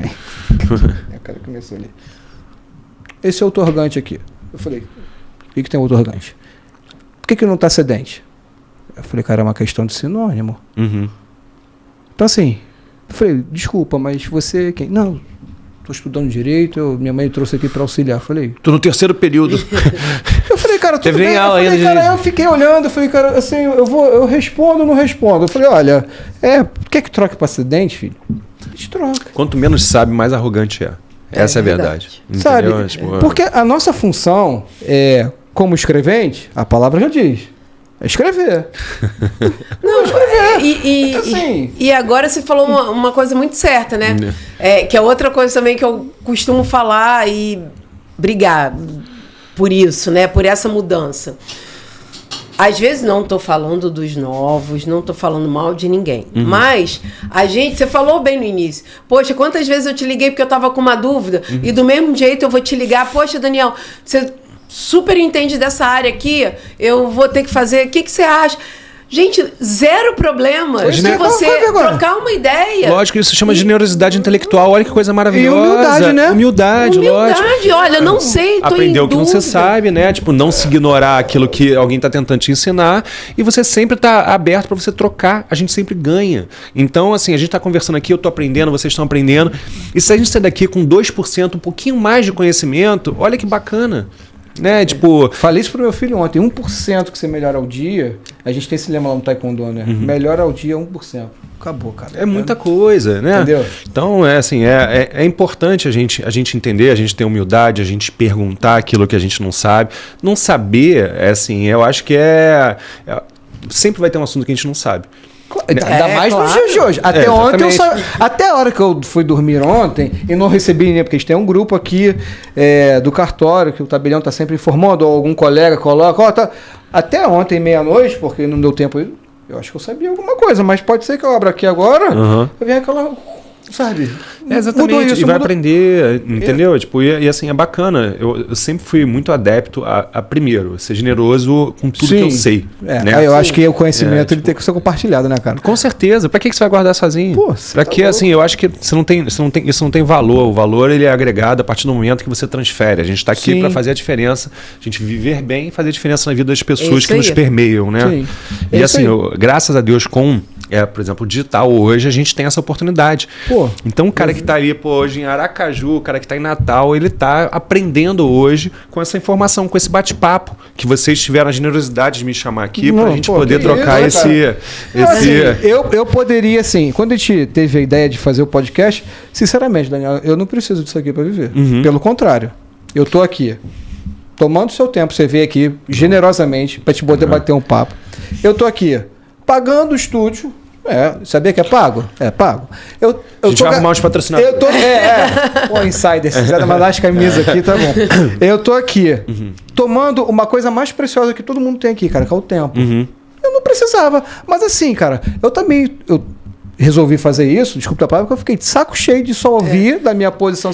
Aí, o cara começou ali. Esse é o outorgante aqui. Eu falei, o que tem outorgante? Por que não está cedente? Eu falei, cara, é uma questão de sinônimo. Então assim, eu falei, desculpa, mas você quem? Não. Estou estudando direito, minha mãe trouxe aqui para auxiliar. Falei... Estou no terceiro período. Eu falei, cara, tudo bem. Eu fiquei olhando, eu falei, cara, assim, eu respondo ou não respondo? Eu falei, olha, quer que troque para acidente, filho? A gente troca. Quanto menos sabe, mais arrogante é. Essa é a verdade. Sabe, porque a nossa função como escrevente, a palavra já diz, é escrever. Não, escrever. E agora você falou uma coisa muito certa, né? Que é outra coisa também que eu costumo falar e brigar por isso, né? Por essa mudança. Às vezes não estou falando dos novos, não estou falando mal de ninguém. Mas você falou bem no início. Poxa, quantas vezes eu te liguei porque eu estava com uma dúvida e do mesmo jeito eu vou te ligar. Poxa, Daniel, você super entende dessa área aqui, eu vou ter que fazer, o que você acha? Gente, zero problema de você trocar uma ideia. Lógico, isso chama generosidade intelectual. Olha que coisa maravilhosa. E humildade, né? Humildade, lógico. Olha, não sei, tô aprender o que dúvida. você sabe, né? Tipo, não se ignorar aquilo que alguém tá tentando te ensinar. E você sempre tá aberto para você trocar. A gente sempre ganha. Então, assim, a gente tá conversando aqui, eu tô aprendendo, vocês estão aprendendo. E se a gente sair daqui com 2%, um pouquinho mais de conhecimento, olha que bacana. Né? Tipo, falei isso pro meu filho ontem, 1% que você melhora ao dia, a gente tem esse lema lá no Taekwondo, né? Melhora ao dia 1%. Acabou, cara. É muita coisa, né? Entendeu? Então, é importante a gente entender, a gente ter humildade, a gente perguntar aquilo que a gente não sabe. Não saber, eu acho que sempre vai ter um assunto que a gente não sabe. Ainda mais nos dias de hoje. Até ontem até a hora que eu fui dormir ontem e não recebi, né? Porque a gente tem um grupo aqui do cartório que o tabelião tá sempre informando, ou algum colega coloca, tá. Até ontem, meia-noite, porque não deu tempo, eu acho que eu sabia alguma coisa, mas pode ser que eu abra aqui agora, eu venho aquela. Sabe? Exatamente, isso, e vai aprender, entendeu? Tipo, e assim, é bacana. Eu sempre fui muito adepto a primeiro, ser generoso com tudo que eu sei. Né? Eu acho que o conhecimento ele tem que ser compartilhado, né, cara? Com certeza. Pra que você vai guardar sozinho? Pô, pra que, assim, eu acho que isso não tem valor. O valor ele é agregado a partir do momento que você transfere. A gente tá aqui para fazer a diferença, a gente viver bem e fazer a diferença na vida das pessoas que nos permeiam, né? Sim. E assim, graças a Deus, por exemplo, o digital hoje, a gente tem essa oportunidade. Então o cara que está ali hoje em Aracaju, o cara que está em Natal, ele está aprendendo hoje com essa informação, com esse bate-papo que vocês tiveram a generosidade de me chamar aqui para a gente poder trocar Eu poderia, assim, quando a gente teve a ideia de fazer o podcast, sinceramente, Daniel, eu não preciso disso aqui para viver. Pelo contrário, eu estou aqui tomando seu tempo, você veio aqui generosamente para te poder bater um papo. Eu estou aqui pagando o estúdio. Sabia que é pago? É pago. A gente vai arrumar uns patrocinadores. Pô, insider, se quiser mandar as camisas aqui, tá bom. Eu tô aqui tomando uma coisa mais preciosa que todo mundo tem aqui, cara, que é o tempo. Eu não precisava. Mas assim, cara, eu resolvi fazer isso, desculpa a palavra, porque eu fiquei de saco cheio de só ouvir da minha posição.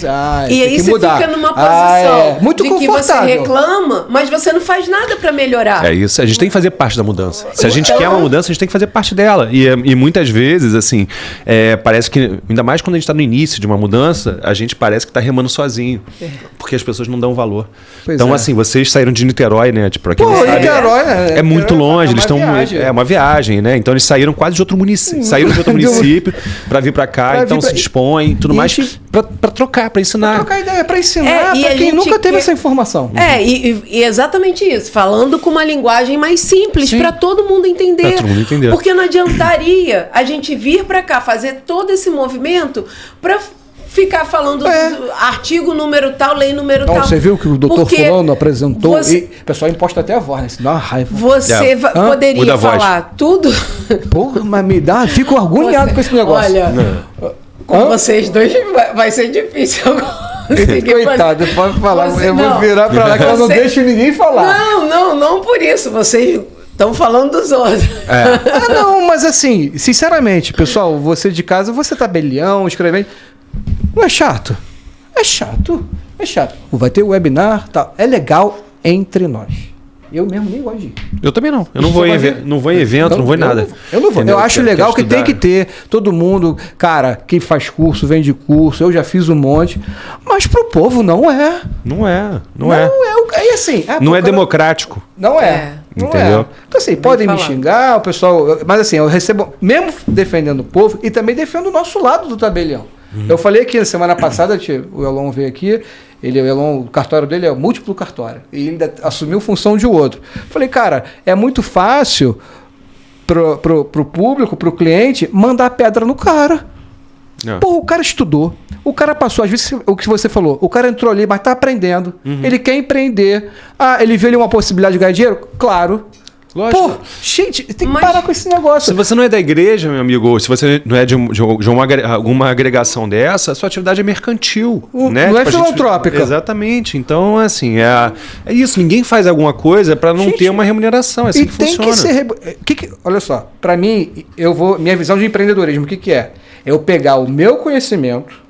E aí você fica numa posição muito de confortável. Que você reclama, mas você não faz nada para melhorar. É isso, a gente tem que fazer parte da mudança. Se a gente quer uma mudança, a gente tem que fazer parte dela. E muitas vezes, assim, parece que, ainda mais quando a gente está no início de uma mudança, a gente parece que está remando sozinho. Porque as pessoas não dão valor. Então, assim, vocês saíram de Niterói, né? Tipo, pra quem não sabe, Niterói, né? É muito longe, eles estão. É uma viagem, né? Então eles saíram quase de outro município. Saíram de outro município para vir para cá, então se dispõe e tudo mais para trocar, para ensinar. Pra trocar ideia, para ensinar para quem nunca teve essa informação. E exatamente isso, falando com uma linguagem mais simples para todo mundo entender. Pra todo mundo entender. Porque não adiantaria a gente vir para cá fazer todo esse movimento para ficar falando do artigo número tal, lei número tal. Você viu que o doutor fulano apresentou e o pessoal imposta até a voz, né? Isso dá uma raiva. Você poderia falar tudo? Porra, mas me dá, fico agoniado com esse negócio. Olha, com vocês dois vai ser difícil agora. Coitado, pode falar. Eu vou virar pra lá que eu não deixo ninguém falar. Não por isso. Vocês estão falando dos outros. Não, mas assim, sinceramente, pessoal, você de casa, você tabelião, escrevendo. Não é chato? É chato. Vai ter webinar, tal. É legal entre nós. Eu mesmo nem gosto de ir. Eu também não. Eu não vou em evento, não vou em nada. Eu não vou. Eu acho legal que tem que ter todo mundo, cara, quem faz curso, vende curso, eu já fiz um monte, mas pro povo não é. Não é. E assim, não é democrático. Não é. Entendeu? Então assim, podem me xingar, o pessoal, mas assim, eu recebo, mesmo defendendo o povo, e também defendo o nosso lado do tabelião. Eu falei aqui na semana passada, o Elon veio aqui, o cartório dele é múltiplo cartório, e ainda assumiu função de outro. Falei, cara, é muito fácil pro público, pro cliente, mandar pedra no cara. Pô, o cara estudou, o cara passou, às vezes, o que você falou, o cara entrou ali, mas tá aprendendo, ele quer empreender, ele vê ali uma possibilidade de ganhar dinheiro? Claro. Lógico. Pô, gente, tem que parar com esse negócio. Se você não é da igreja, meu amigo, ou se você não é de alguma agregação dessa, a sua atividade é mercantil. Né? Não é filantrópica. Exatamente. Então, assim, é isso. Ninguém faz alguma coisa para não ter uma remuneração. É assim que funciona. Que ser... Olha só, para mim, minha visão de empreendedorismo, o que é? Eu pegar o meu conhecimento,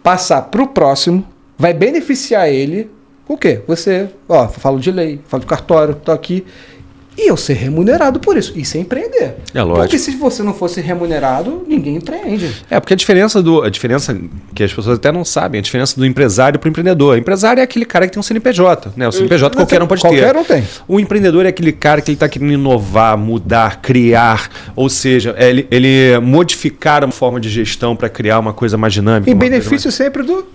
passar para o próximo, vai beneficiar ele. O quê? Você, falo de lei, falo de cartório, tô aqui. e eu ser remunerado por isso. Isso é empreender. É lógico. Porque se você não fosse remunerado, ninguém empreende. Porque a diferença que as pessoas até não sabem, a diferença do empresário para o empreendedor. O empresário é aquele cara que tem um CNPJ, né? O CNPJ qualquer um pode ter. Qualquer um tem. O empreendedor é aquele cara que ele está querendo inovar, mudar, criar, ou seja, ele modificar uma forma de gestão para criar uma coisa mais dinâmica. Em benefício sempre do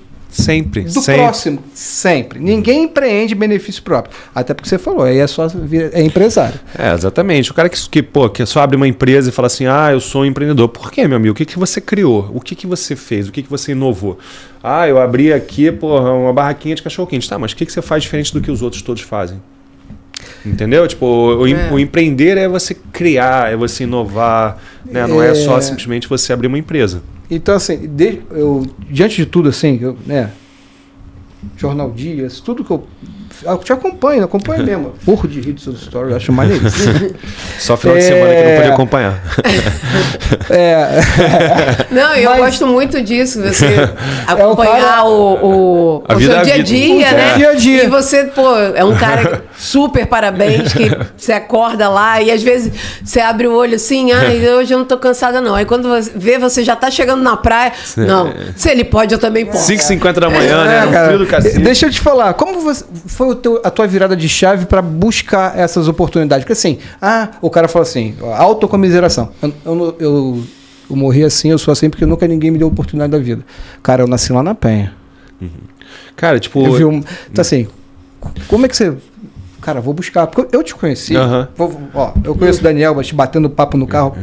próximo, sempre. Ninguém empreende benefício próprio. Até porque você falou, aí é só é empresário. Exatamente. O cara que só abre uma empresa e fala assim, eu sou um empreendedor. Por quê, meu amigo? O que você criou? O que você fez? O que você inovou? Eu abri aqui, uma barraquinha de cachorro-quente. Tá, mas o que você faz diferente do que os outros todos fazem? Entendeu? Tipo, o empreender é você criar, é você inovar, né? Não é só simplesmente você abrir uma empresa. Então, assim, diante de tudo, assim, Jornal Dias, tudo que eu te acompanho mesmo. Porra de rir dos seus stories, eu acho maneiríssimo. Só final de semana que não podia acompanhar. Não, eu gosto muito disso, você acompanhar o seu dia a dia, né? Dia a dia. E você, é um cara super parabéns, que você acorda lá e às vezes você abre o olho assim, hoje eu não tô cansada não. Aí quando você vê, você já tá chegando na praia. Não, se ele pode, eu também posso. 5h50 da manhã, né? Cara, frio do cacete. Deixa eu te falar, como foi a tua virada de chave para buscar essas oportunidades? Porque assim, o cara fala assim, autocomiseração. Eu morri assim, eu sou assim porque nunca ninguém me deu oportunidade da vida. Cara, eu nasci lá na Penha. Uhum. Cara, tipo... Então assim, como é que você... Cara, vou buscar. Porque eu te conheci. Eu conheço o Daniel, te batendo papo no carro.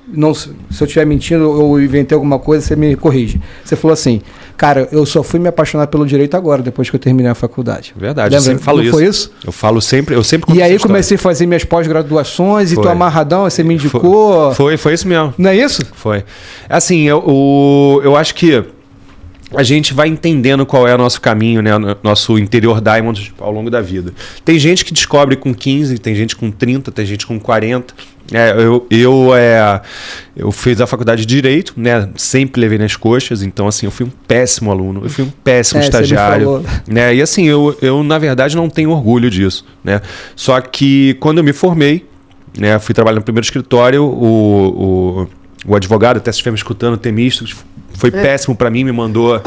Não, se eu estiver mentindo ou inventei alguma coisa, você me corrige. Você falou assim, cara, eu só fui me apaixonar pelo direito agora, depois que eu terminei a faculdade. Verdade, eu sempre falo isso. Foi isso? Eu falo sempre, E aí comecei a fazer minhas pós-graduações e tô amarradão, você me indicou. Foi isso mesmo. Não é isso? Foi. Assim, eu acho que a gente vai entendendo qual é o nosso caminho, né? Nosso interior Diamond ao longo da vida. Tem gente que descobre com 15, tem gente com 30, tem gente com 40. Eu fiz a faculdade de Direito, né? Sempre levei nas coxas, então assim, eu fui um péssimo aluno, eu fui um péssimo estagiário, né? E assim, eu na verdade não tenho orgulho disso, né? Só que quando eu me formei, né? Fui trabalhar no primeiro escritório, o advogado, até se estiver me escutando, Temístocles, foi péssimo pra mim, me mandou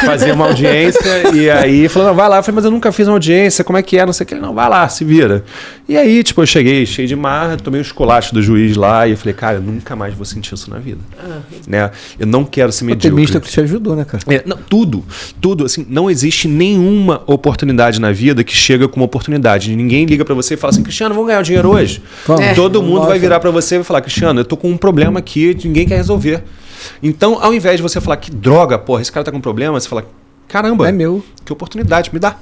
fazer uma audiência e aí falou, não, vai lá. Eu falei, mas eu nunca fiz uma audiência, como é que é? Não sei o que. Ele, não, vai lá, se vira. E aí, tipo, eu cheguei cheio de marra, tomei um esculacho do juiz lá e eu falei, cara, eu nunca mais vou sentir isso na vida. Né? Eu não quero ser medíocre. O Temista que te ajudou, né, cara? Tudo, assim, não existe nenhuma oportunidade na vida que chega com uma oportunidade. Ninguém liga pra você e fala assim, Cristiano, vamos ganhar dinheiro hoje? Todo mundo vai virar pra você e vai falar, Cristiano, eu tô com um problema aqui, ninguém quer resolver. Então, ao invés de você falar que droga, porra, esse cara tá com problema, você fala, caramba, é meu. Que oportunidade, me dá.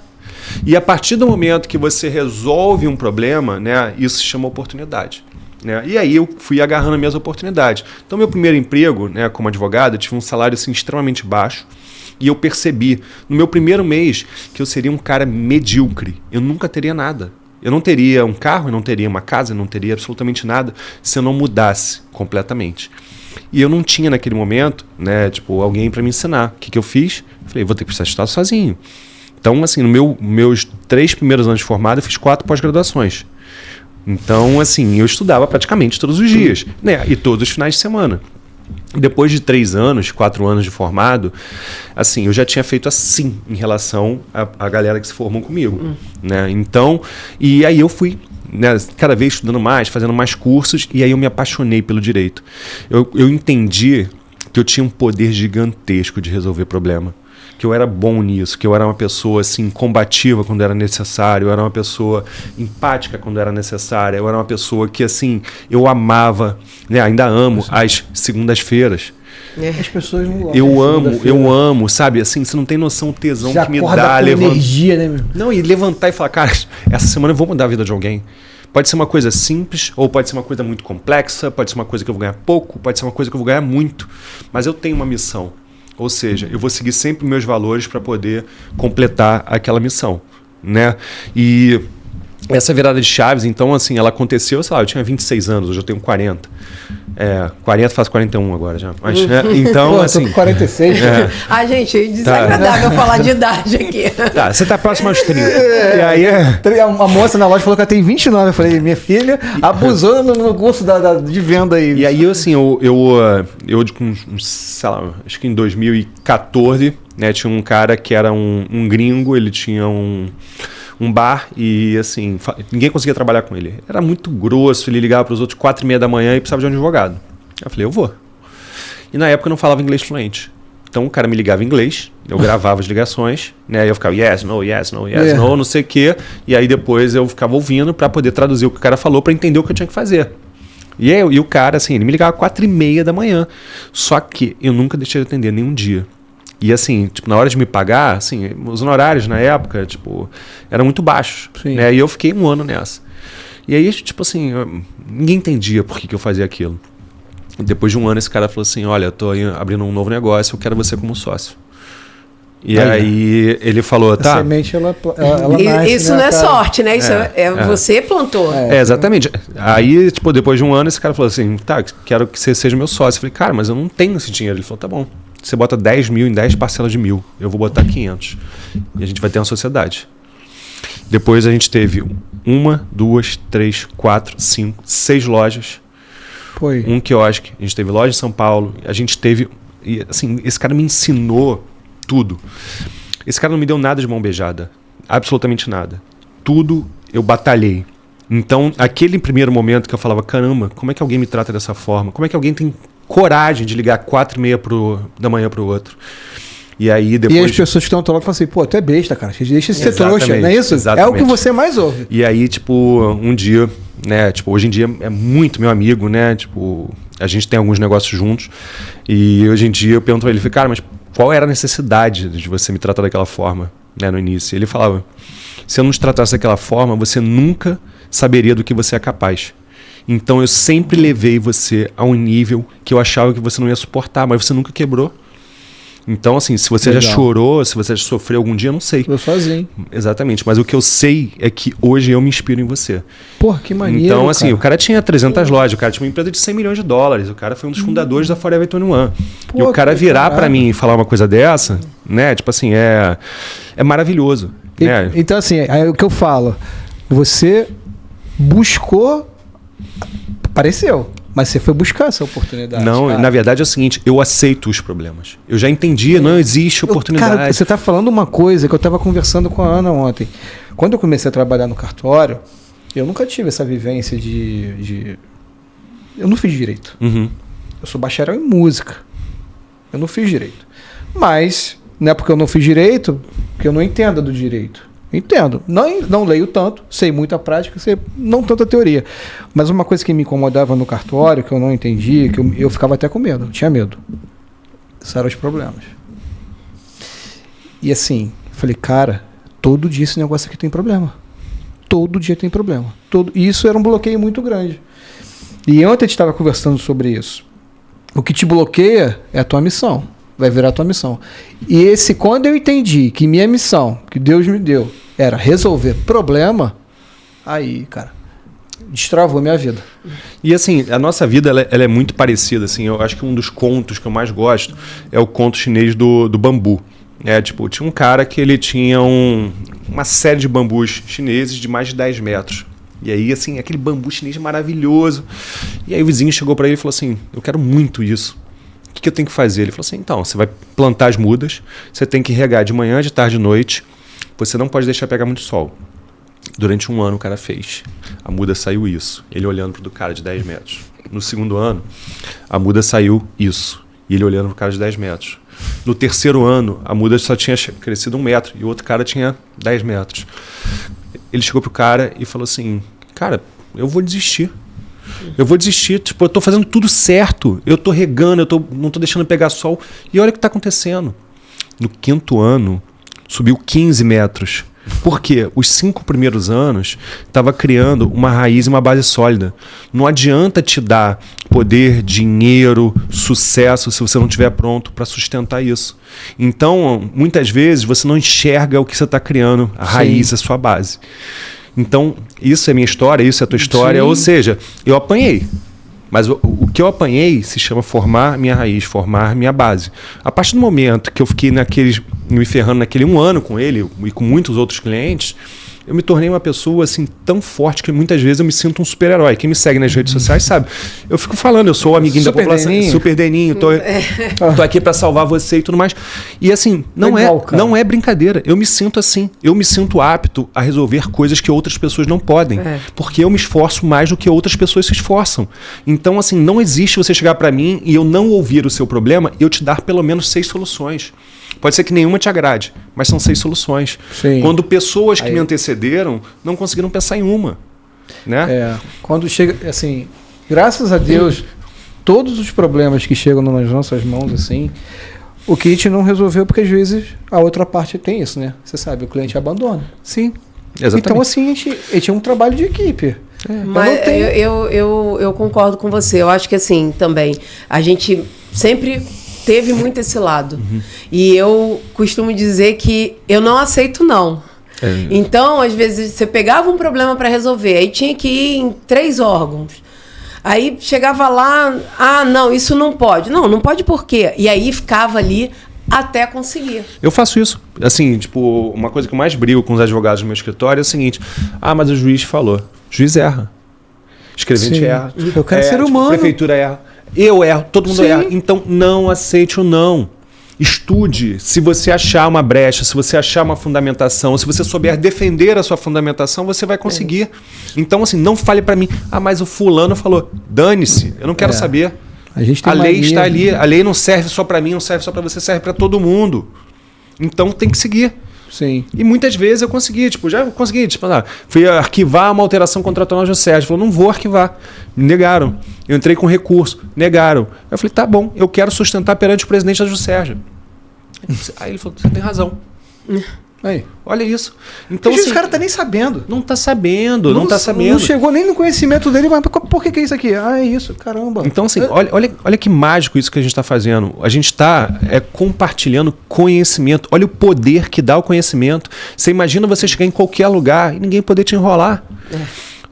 E a partir do momento que você resolve um problema, né, isso se chama oportunidade. Né? E aí eu fui agarrando minhas oportunidades. Então, meu primeiro emprego, né, como advogado, eu tive um salário assim, extremamente baixo. E eu percebi, no meu primeiro mês, que eu seria um cara medíocre. Eu nunca teria nada. Eu não teria um carro, eu não teria uma casa, eu não teria absolutamente nada se eu não mudasse completamente. E eu não tinha naquele momento, né, tipo, alguém para me ensinar. O que eu fiz? Falei, vou ter que estudar sozinho. Então, assim, no meus 3 primeiros anos de formado, eu fiz 4 pós-graduações. Então, assim, eu estudava praticamente todos os dias, né, e todos os finais de semana. Depois de 3 anos, 4 anos de formado, assim, eu já tinha feito assim em relação à galera que se formou comigo, né? Então, e aí eu fui, né, cada vez estudando mais, fazendo mais cursos, e aí eu me apaixonei pelo direito. Eu entendi que eu tinha um poder gigantesco de resolver problema, que eu era bom nisso, que eu era uma pessoa assim, combativa quando era necessário, eu era uma pessoa empática quando era necessária, eu era uma pessoa que assim, eu amava, né, ainda amo as segundas-feiras. As pessoas não gostam. Eu amo, sabe? Assim, você não tem noção do tesão que me dá. Energia, né, meu? Não, e levantar e falar, cara, essa semana eu vou mudar a vida de alguém. Pode ser uma coisa simples, ou pode ser uma coisa muito complexa, pode ser uma coisa que eu vou ganhar pouco, pode ser uma coisa que eu vou ganhar muito. Mas eu tenho uma missão. Ou seja, eu vou seguir sempre meus valores para poder completar aquela missão, né? E essa virada de chaves, então, assim, ela aconteceu, sei lá, eu tinha 26 anos, hoje eu tenho 40. 40, faço 41 agora já. Mas, então, pô, assim... tô com 46. Ai, gente, desagradável falar de idade aqui. Tá, você tá próximo aos 30. E aí... A moça na loja falou que ela tem 29. Eu falei, minha filha abusou no curso de venda aí. E aí, assim, eu com sei lá, acho que em 2014, né, tinha um cara que era um gringo, ele tinha um bar e, assim, ninguém conseguia trabalhar com ele. Era muito grosso, ele ligava para os outros 4h30 da manhã e precisava de um advogado. Eu falei, eu vou. E na época eu não falava inglês fluente. Então o cara me ligava em inglês, eu gravava as ligações, né? Aí eu ficava yes, no, não sei o quê. E aí depois eu ficava ouvindo para poder traduzir o que o cara falou para entender o que eu tinha que fazer. E o cara, assim, ele me ligava 4h30 da manhã. Só que eu nunca deixei de atender nenhum dia. E assim, tipo, na hora de me pagar, assim, os honorários na época, tipo, eram muito baixos, né? E eu fiquei 1 ano nessa. E aí, tipo assim, ninguém entendia por que eu fazia aquilo. E depois de 1 ano, esse cara falou assim, olha, eu tô abrindo um novo negócio, eu quero você como sócio. E aí ele falou, tá... A semente, ela nasce, isso, né, não é cara? sorte, né? Isso você plantou. Exatamente. Aí, tipo, depois de 1 ano, esse cara falou assim, tá, quero que você seja meu sócio. Eu falei, cara, mas eu não tenho esse dinheiro. Ele falou, tá bom. Você bota 10 mil em 10 parcelas de 1.000. Eu vou botar 500. E a gente vai ter uma sociedade. Depois a gente teve 1, 2, 3, 4, 5, 6 lojas. Foi. Um quiosque. A gente teve loja em São Paulo. A gente teve... E, assim, esse cara me ensinou tudo. Esse cara não me deu nada de mão beijada. Absolutamente nada. Tudo eu batalhei. Então, aquele primeiro momento que eu falava, caramba, como é que alguém me trata dessa forma? Como é que alguém tem coragem de ligar 4h30 da manhã pro outro? E aí depois... E as pessoas que estão ao teu lado falam assim, pô, tu é besta, cara. Deixa de ser trouxa, não é isso? Exatamente. É o que você mais ouve. E aí, tipo, um dia, né, tipo, hoje em dia é muito meu amigo, né, tipo, a gente tem alguns negócios juntos, e hoje em dia eu pergunto pra ele, cara, mas qual era a necessidade de você me tratar daquela forma, né, no início? E ele falava, se eu não te tratasse daquela forma, você nunca saberia do que você é capaz. Então eu sempre levei você a um nível que eu achava que você não ia suportar, mas você nunca quebrou. Então, assim, se você já chorou, se você já sofreu algum dia, eu não sei. Eu sozinho. Exatamente, mas o que eu sei é que hoje eu me inspiro em você. Porra, que maneiro, então, assim, o cara tinha 300 lojas, o cara tinha uma empresa de $100 milhões, o cara foi um dos fundadores da Forever 21. E o cara virar pra mim e falar uma coisa dessa, né, tipo assim, é maravilhoso. Né? Então, assim, é o que eu falo, você buscou, apareceu. Mas você foi buscar essa oportunidade. Não, cara. Na verdade é o seguinte, eu aceito os problemas. Eu já entendi, não existe oportunidade. Cara, você está falando uma coisa que eu estava conversando com a Ana ontem. Quando eu comecei a trabalhar no cartório, eu nunca tive essa vivência de... Eu não fiz direito. Uhum. Eu sou bacharel em música. Eu não fiz direito. Mas, não é porque eu não fiz direito que eu não entenda do direito. Entendo. Não leio tanto, sei muita prática, sei não tanta teoria. Mas uma coisa que me incomodava no cartório, que eu não entendia, que eu ficava até com medo, eu tinha medo. Esses eram os problemas. E assim, falei, cara, todo dia esse negócio aqui tem problema. Todo dia tem problema. E isso era um bloqueio muito grande. E ontem a gente estava conversando sobre isso. O que te bloqueia é a tua missão. Vai virar a tua missão. E quando eu entendi que minha missão, que Deus me deu, era resolver problema, aí, cara, destravou minha vida. E assim, a nossa vida ela é muito parecida. Assim, eu acho que um dos contos que eu mais gosto é o conto chinês do bambu. Tipo, tinha um cara que ele tinha uma série de bambus chineses de mais de 10 metros. E aí, assim, aquele bambu chinês maravilhoso. E aí o vizinho chegou para ele e falou assim, eu quero muito isso. O que eu tenho que fazer? Ele falou assim, então, você vai plantar as mudas, você tem que regar de manhã, de tarde, de noite, você não pode deixar pegar muito sol. Durante 1 ano o cara fez. A muda saiu isso. Ele olhando pro cara de 10 metros. No segundo ano, a muda saiu isso. E ele olhando pro cara de 10 metros. No terceiro ano, a muda só tinha crescido 1 metro e o outro cara tinha 10 metros. Ele chegou pro cara e falou assim, cara, eu vou desistir. Tipo, eu tô fazendo tudo certo. Eu tô regando, não tô deixando pegar sol. E olha o que tá acontecendo. No 5º ano, subiu 15 metros. Por quê? Os 5 primeiros anos estava criando uma raiz e uma base sólida. Não adianta te dar poder, dinheiro, sucesso se você não estiver pronto para sustentar isso. Então, muitas vezes, você não enxerga o que você está criando, a raiz, a sua base. Então, isso é minha história, isso é a tua história. Sim. Ou seja, eu apanhei. Mas o que eu apanhei se chama formar minha raiz, formar minha base. A partir do momento que eu fiquei me ferrando naquele 1 ano com ele e com muitos outros clientes, eu me tornei uma pessoa assim tão forte que muitas vezes eu me sinto um super-herói. Quem me segue nas redes sociais sabe. Eu fico falando, eu sou o amiguinho Super da população. Deninho. Super Deninho. Tô aqui para salvar você e tudo mais. E assim, não é brincadeira. Eu me sinto assim. Eu me sinto apto a resolver coisas que outras pessoas não podem. Porque eu me esforço mais do que outras pessoas se esforçam. Então, assim, não existe você chegar para mim e eu não ouvir o seu problema e eu te dar pelo menos 6 soluções. Pode ser que nenhuma te agrade, mas são 6 soluções. Sim. Quando pessoas que me antecederam não conseguiram pensar em uma. Né? Quando chega, assim, graças a Deus, todos os problemas que chegam nas nossas mãos, assim, o que a gente não resolveu, porque às vezes a outra parte tem isso, né? Você sabe, o cliente abandona. Sim, exatamente. Então, assim, a gente é um trabalho de equipe. Mas eu concordo com você. Eu acho que, assim, também, a gente sempre teve muito esse lado. E eu costumo dizer que eu não aceito não. Então, às vezes, você pegava um problema para resolver, aí tinha que ir em 3 órgãos. Aí chegava lá, não, isso não pode. Não pode por quê? E aí ficava ali até conseguir. Eu faço isso. Assim, tipo, uma coisa que eu mais brigo com os advogados do meu escritório é o seguinte: mas o juiz falou. O juiz erra. Escrevente erra. Eu quero ser humano. A prefeitura erra. Eu erro, todo mundo erra. Então, não aceite o não. Estude. Se você achar uma brecha, se você achar uma fundamentação, se você souber defender a sua fundamentação, você vai conseguir. Então, assim, não fale para mim, mas o fulano falou. Dane-se, eu não quero saber. A lei está ali, a lei não serve só para mim, não serve só para você, serve para todo mundo. Então, tem que seguir. Sim. E muitas vezes eu consegui, fui arquivar uma alteração contratual na Jusérgio. Falou, não vou arquivar. Me negaram. Eu entrei com recurso, negaram. Eu falei, tá bom, eu quero sustentar perante o presidente da Jusérgio. Aí ele falou, você tem razão. Aí. Olha isso. Então, assim, o cara tá nem sabendo. Não tá sabendo. Não chegou nem no conhecimento dele, mas por que é isso aqui? É isso, caramba. Então, assim, olha que mágico isso que a gente está fazendo. A gente está compartilhando conhecimento. Olha o poder que dá o conhecimento. Você imagina você chegar em qualquer lugar e ninguém poder te enrolar.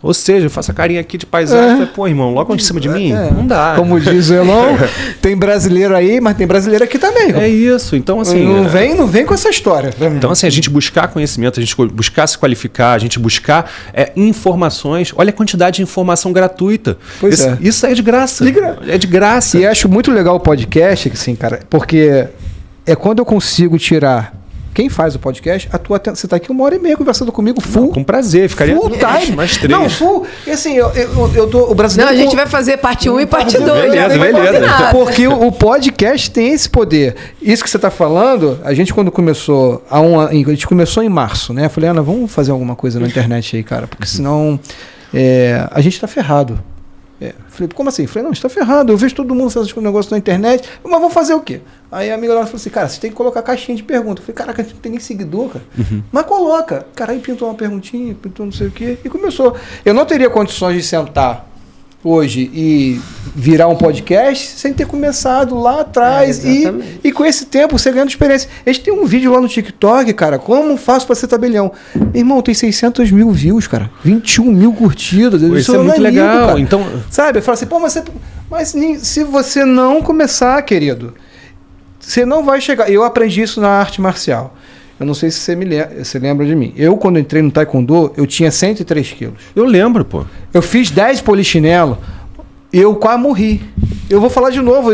Ou seja, faça a carinha aqui de paisagem. Pô, irmão, logo em cima de mim? Não dá. Como diz o Elon, tem brasileiro aí, mas tem brasileiro aqui também. É isso. Então, assim... Não vem com essa história. Então, assim, a gente buscar conhecimento, a gente buscar se qualificar, a gente buscar informações. Olha a quantidade de informação gratuita. Isso é de graça. É de graça. E acho muito legal o podcast, assim, cara, porque é quando eu consigo tirar... Quem faz o podcast, você está aqui 1h30 conversando comigo, full. Com prazer, ficaria full time. Mais 3. Não, full. E assim, eu tô. O brasileiro. Não, a gente vai fazer parte 1 e parte 2. Beleza. Porque o podcast tem esse poder. Isso que você está falando, a gente quando começou, a gente começou em março, né? Eu falei, Ana, vamos fazer alguma coisa na internet aí, cara, porque senão a gente está ferrado. Falei, como assim? Falei, não, está ferrado. Eu vejo todo mundo fazendo um negócio na internet, mas vou fazer o quê? Aí a amiga dela falou assim, cara, você tem que colocar caixinha de pergunta. Eu falei, caraca, a gente não tem nem seguidor, cara. Mas coloca. Cara, aí pintou uma perguntinha, pintou não sei o quê, e começou. Eu não teria condições de sentar hoje e virar um podcast sem ter começado lá atrás. E com esse tempo você ganhando experiência. A gente tem um vídeo lá no TikTok, cara, como faço para ser tabelião. Irmão, tem 600 mil views, cara. 21 mil curtidas. Isso é muito legal. Cara. Então... Sabe? Eu falo assim, mas se você não começar, querido, você não vai chegar. Eu aprendi isso na arte marcial. Eu não sei se você lembra de mim. Eu, quando entrei no Taekwondo, eu tinha 103 quilos. Eu lembro, pô. Eu fiz 10 polichinelo, eu quase morri. Eu vou falar de novo.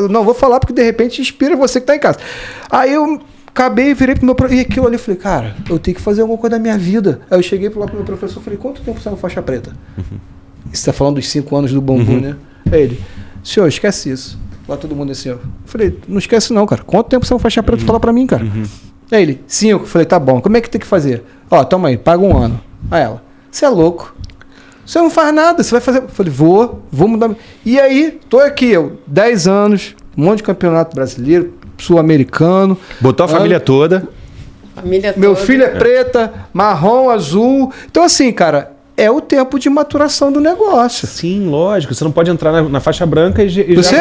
Não, vou falar porque de repente inspira você que está em casa. Aí eu acabei, virei pro meu professor. E aquilo ali, eu falei, cara, eu tenho que fazer alguma coisa da minha vida. Aí eu cheguei lá pro meu professor e falei, quanto tempo você é uma faixa preta? Você está falando dos 5 anos do bambu, né? Aí ele, senhor, esquece isso. Lá todo mundo assim, ó. Eu falei, não esquece não, cara. Quanto tempo você é uma faixa preta? Fala pra mim, cara. Aí ele, 5. Eu falei, tá bom. Como é que tem que fazer? Ó, toma aí, paga 1 ano. Aí ela, você é louco. Você não faz nada, você vai fazer... Eu falei, vou mudar. E aí, tô aqui, 10 anos, um monte de campeonato brasileiro, sul-americano. Botou a família toda. Meu filho é preta, marrom, azul. Então assim, cara, é o tempo de maturação do negócio. Sim, lógico. Você não pode entrar na faixa branca e Você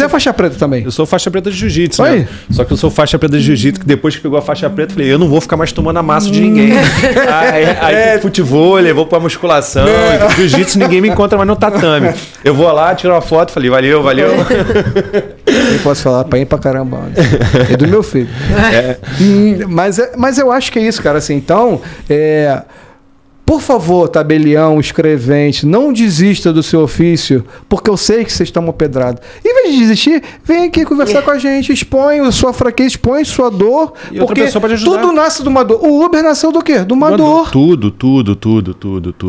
é faixa preta também? Eu sou faixa preta de jiu-jitsu, né? Só que eu sou faixa preta de jiu-jitsu, que depois que pegou a faixa preta, eu falei, eu não vou ficar mais tomando a massa de ninguém. Aí futebol, vou pra musculação, jiu-jitsu, ninguém me encontra mais no tatame. Eu vou lá, tiro uma foto, falei, valeu. Nem posso falar, apanhei pra caramba. É do meu filho. Mas eu acho que é isso, cara. Assim, então, por favor, tabelião, escrevente, não desista do seu ofício, porque eu sei que vocês tomam pedrada. Em vez de desistir, vem aqui conversar com a gente, expõe a sua fraqueza, expõe a sua dor, e porque tudo nasce de uma dor. O Uber nasceu do quê? De uma dor. Tudo.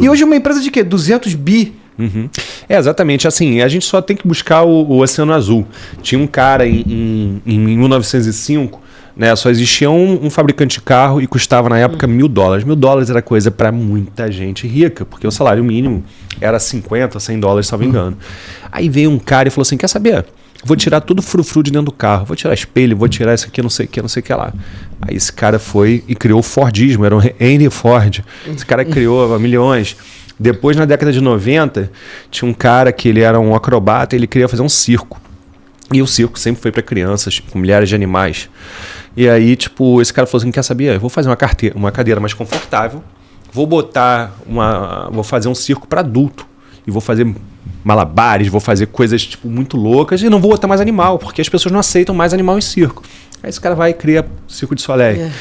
E hoje é uma empresa de quê? 200 bi. Uhum. Exatamente. Assim, a gente só tem que buscar o Oceano Azul. Tinha um cara em 1905... Né, só existia um fabricante de carro e custava na época $1.000. $1.000 era coisa para muita gente rica, porque o salário mínimo era $50, $100, se não me engano. Aí veio um cara e falou assim, quer saber? Vou tirar tudo frufru de dentro do carro, vou tirar espelho, vou tirar isso aqui, não sei o que lá. Aí esse cara foi e criou o Fordismo, era o Henry Ford. Esse cara criou milhões. Depois, na década de 90, tinha um cara que ele era um acrobata e ele queria fazer um circo. E o circo sempre foi para crianças, com milhares de animais. E aí, esse cara falou assim, quer saber? Eu vou fazer uma cadeira mais confortável, vou fazer um circo para adulto. E vou fazer malabares, vou fazer coisas, muito loucas e não vou botar mais animal, porque as pessoas não aceitam mais animal em circo. Aí esse cara vai e cria Circo de Soleil.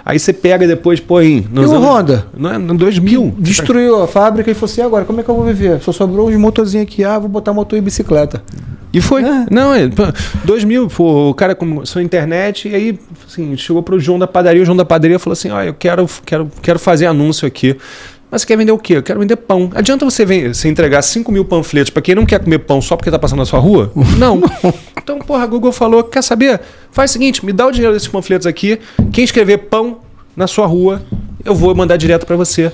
Aí você pega depois, põe... E o Honda? No 2000. Destruiu a fábrica e falou assim, agora, como é que eu vou viver? Só sobrou os motorzinhos aqui, vou botar motor e bicicleta. E foi. 2000, o cara começou a internet e aí, assim, chegou pro João da padaria, o João da padaria falou assim, eu quero fazer anúncio aqui. Mas você quer vender o quê? Eu quero vender pão. Adianta você entregar 5.000 panfletos para quem não quer comer pão só porque tá passando na sua rua? Não. Então, a Google falou, quer saber? Faz o seguinte, me dá o dinheiro desses panfletos aqui, quem escrever pão na sua rua, eu vou mandar direto para você.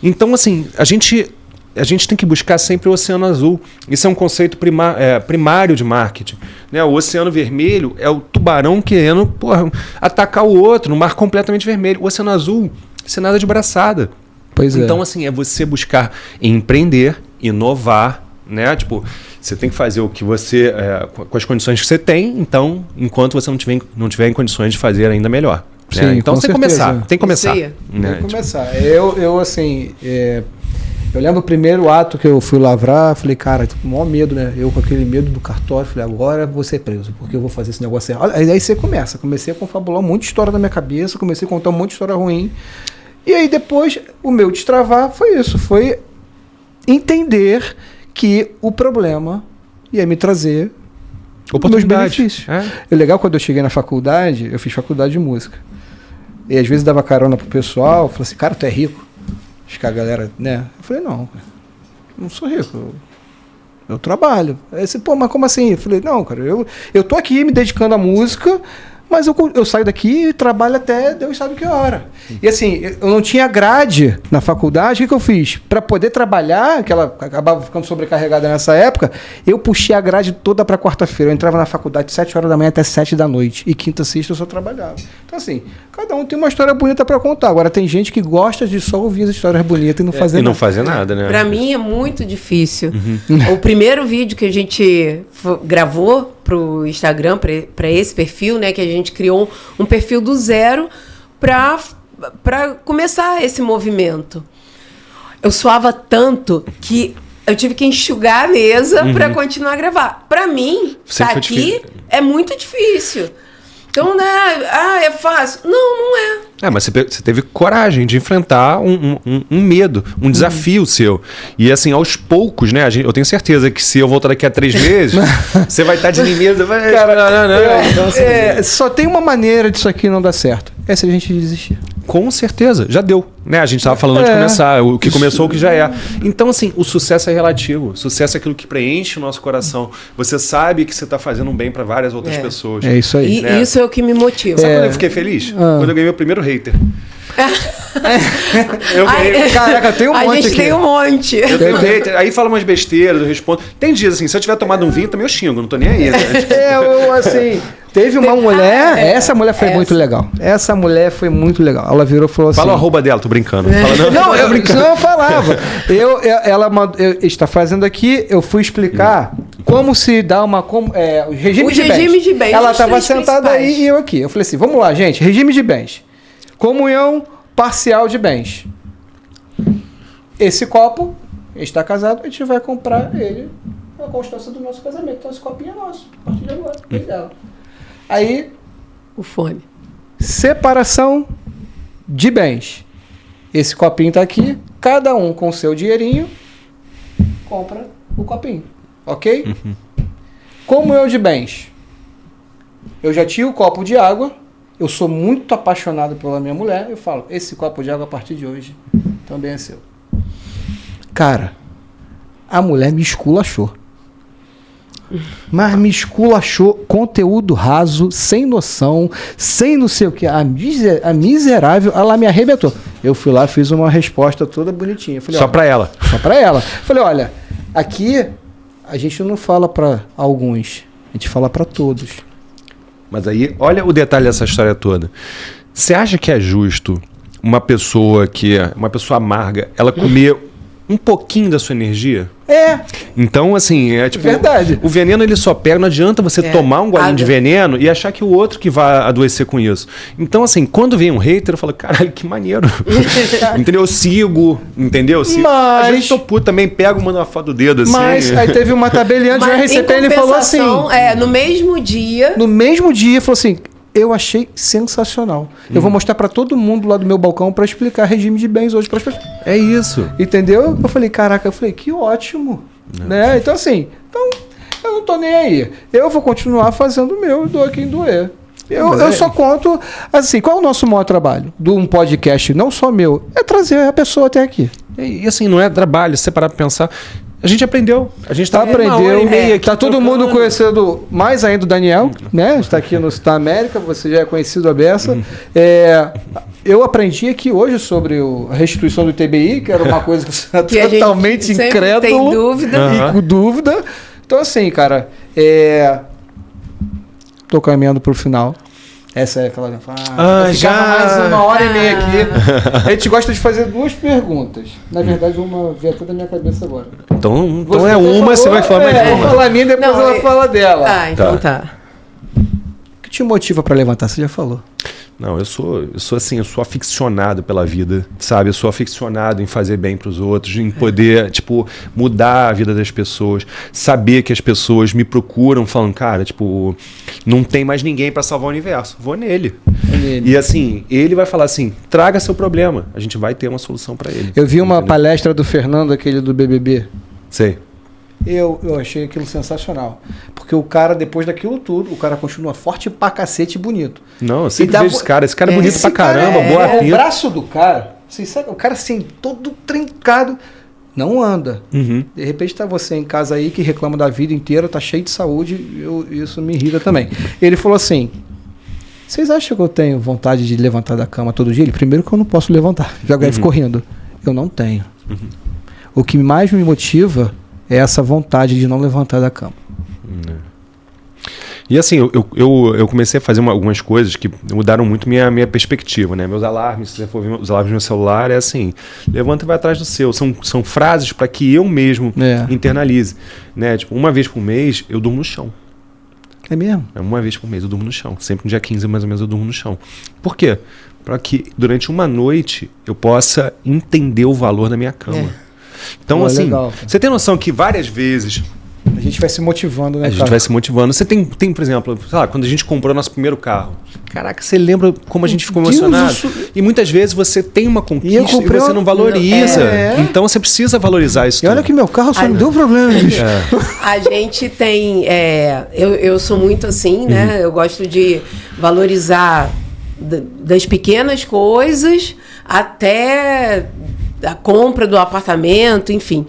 Então, assim, a gente tem que buscar sempre o Oceano Azul. Isso é um conceito primário de marketing. Né? O Oceano Vermelho é o tubarão querendo atacar o outro, no mar completamente vermelho. O Oceano Azul, você nada de braçada. Então, assim, é você buscar empreender, inovar, né? Você tem que fazer o que você... com as condições que você tem, então, enquanto você não tiver em condições de fazer ainda melhor. Sim, né? Então, tem que começar. Tem que começar. Tem que começar. Eu assim... Eu lembro o primeiro ato que eu fui lavrar, falei, cara, tô com o maior medo, né? Eu com aquele medo do cartório, falei, agora vou ser preso, porque eu vou fazer esse negócio errado. Aí você começa. Comecei a confabular um monte de história na minha cabeça, comecei a contar um monte de história ruim. E aí depois, o meu destravar foi isso, foi entender que o problema ia me trazer meus benefícios. É legal, quando eu cheguei na faculdade, eu fiz faculdade de música. E às vezes dava carona pro pessoal, falei assim, cara, tu é rico? Acho que a galera, né? Eu falei, não sou rico, eu trabalho. Aí você, mas como assim? Eu falei, não, cara, eu tô aqui me dedicando à música, mas eu saio daqui e trabalho até Deus sabe que hora. E assim, eu não tinha grade na faculdade, o que eu fiz? Para poder trabalhar, que ela acabava ficando sobrecarregada nessa época, eu puxei a grade toda para quarta-feira. Eu entrava na faculdade de 7 horas da manhã até 7 da noite. E quinta, sexta eu só trabalhava. Então assim, cada um tem uma história bonita para contar. Agora tem gente que gosta de só ouvir as histórias bonitas e não fazer nada. E não fazer nada, né? Para mim é muito difícil. O primeiro vídeo que a gente gravou pro Instagram, para esse perfil, né, que a gente criou um perfil do zero para começar esse movimento. Eu suava tanto que eu tive que enxugar a mesa para continuar a gravar. Para mim, estar aqui é muito difícil. Então, né? É fácil. Não é. Mas você teve coragem de enfrentar um medo, um desafio seu. E assim, aos poucos, né? Eu tenho certeza que se eu voltar daqui a 3 meses, você vai estar desinibido. Cara, então, assim, só tem uma maneira disso aqui não dar certo. É se a gente desistir. Com certeza, já deu. Né? A gente estava falando antes de começar, o que começou, o que já é. Então, assim, o sucesso é relativo. O sucesso é aquilo que preenche o nosso coração. Você sabe que você está fazendo um bem para várias outras pessoas. É isso aí. E isso é o que me motiva. Sabe quando eu fiquei feliz? Quando eu ganhei meu primeiro hater. Caraca, tem um monte aqui. A gente tem um monte. Eu tenho hater, aí fala umas besteiras, eu respondo. Tem dias assim, se eu tiver tomado um vinho, também eu xingo, não tô nem aí. Né? Assim... Teve uma mulher, essa mulher foi muito legal. Essa mulher foi muito legal. Ela virou e falou assim... Fala o arroba dela, tô brincando. Fala, não, eu falava. Ela está fazendo aqui, eu fui explicar como se dá uma... regime de bens. Ela estava sentada aí e eu aqui. Eu falei assim, vamos lá, gente, regime de bens. Comunhão parcial de bens. Esse copo, está casado, a gente vai comprar ele na constância do nosso casamento. Então esse copinho é nosso, a partir de agora. Legal. Aí, o fone. Separação de bens. Esse copinho tá aqui, cada um com seu dinheirinho compra o copinho, ok? Comunhão de bens. Eu já tinha o copo de água, eu sou muito apaixonado pela minha mulher, eu falo, esse copo de água a partir de hoje também é seu. Cara, a mulher me esculachou. Mas me esculachou, conteúdo raso, sem noção, sem não sei o que. A miserável, ela me arrebentou. Eu fui lá, fiz uma resposta toda bonitinha. Falei, só pra ela? Só pra ela. Falei, olha, aqui a gente não fala pra alguns, a gente fala pra todos. Mas aí, olha o detalhe dessa história toda. Você acha que é justo uma pessoa amarga, ela comer um pouquinho da sua energia? Então, assim, tipo... Verdade. O veneno, ele só pega. Não adianta você tomar um golinho de veneno e achar que o outro que vai adoecer com isso. Então, assim, quando vem um hater, eu falo, caralho, que maneiro. Entendeu? Eu sigo, entendeu? Às vezes eu tô puto também, pego, mando uma foto do dedo, assim. Mas aí teve uma tabeliante do RCP, ele falou assim... no mesmo dia... No mesmo dia, falou assim... Eu achei sensacional. Eu vou mostrar para todo mundo lá do meu balcão para explicar regime de bens hoje para as pessoas. É isso. Entendeu? Eu falei, caraca, que ótimo. Né? Então, assim, eu não tô nem aí. Eu vou continuar fazendo o meu, doa quem doer. Eu só conto, assim, qual é o nosso maior trabalho de um podcast, não só meu, é trazer a pessoa até aqui. E assim, não é trabalho, se você parar pra pensar... A gente aprendeu. A gente aprendeu. Tá todo mundo conhecendo mais ainda o Daniel, né? Está aqui no Citar América, você já é conhecido a beça. Eu aprendi aqui hoje sobre a restituição do ITBI, que era uma coisa que eu totalmente incrédulo. Tem dúvida. E com dúvida. Então, assim, cara, tô caminhando pro final. Essa é aquela... já! Mais 1h30 aqui. A gente gosta de fazer 2 perguntas. Na verdade, uma veio até da minha cabeça agora. Então é uma, você vai falar mais uma. Eu vou falar a minha, depois ela fala dela. Então tá. O que te motiva para levantar? Você já falou. Não, eu sou assim, eu sou aficionado pela vida, sabe? Eu sou aficionado em fazer bem para os outros, em poder, tipo, mudar a vida das pessoas, saber que as pessoas me procuram falando, cara, tipo, não tem mais ninguém para salvar o universo, vou nele. E assim, ele vai falar assim, traga seu problema, a gente vai ter uma solução para ele. Eu vi uma palestra do Fernando, aquele do BBB. Sei. Eu achei aquilo sensacional. Porque o cara, depois daquilo tudo, o cara continua forte pra cacete e bonito. Não, eu sempre vejo esse cara. Esse cara é bonito pra caramba, boa pinta. O braço do cara, você sabe, o cara assim, todo trincado, não anda. De repente tá você em casa aí que reclama da vida inteira, tá cheio de saúde, isso me irrita também. Ele falou assim, vocês acham que eu tenho vontade de levantar da cama todo dia? Ele, primeiro que eu não posso levantar, já ficou rindo. Eu não tenho. O que mais me motiva é essa vontade de não levantar da cama. E assim, eu comecei a fazer algumas coisas que mudaram muito minha perspectiva, né? Meus alarmes, se você for ver os alarmes do meu celular, é assim, levanta e vai atrás do seu. São frases para que eu mesmo internalize. Né? Tipo, uma vez por mês, eu durmo no chão. É mesmo? Uma vez por mês eu durmo no chão. Sempre no dia 15, mais ou menos, eu durmo no chão. Por quê? Para que durante uma noite eu possa entender o valor da minha cama. Então, assim, legal, você tem noção que várias vezes... A gente vai se motivando, né, A gente vai se motivando. Você tem, por exemplo, sei lá, quando a gente comprou nosso primeiro carro. Caraca, você lembra como a gente ficou emocionado? E muitas vezes você tem uma conquista e você não valoriza. Então você precisa valorizar isso. E olha que meu carro só me deu problema, bicho. A gente tem... eu sou muito assim, né? Eu gosto de valorizar das pequenas coisas até a compra do apartamento, enfim.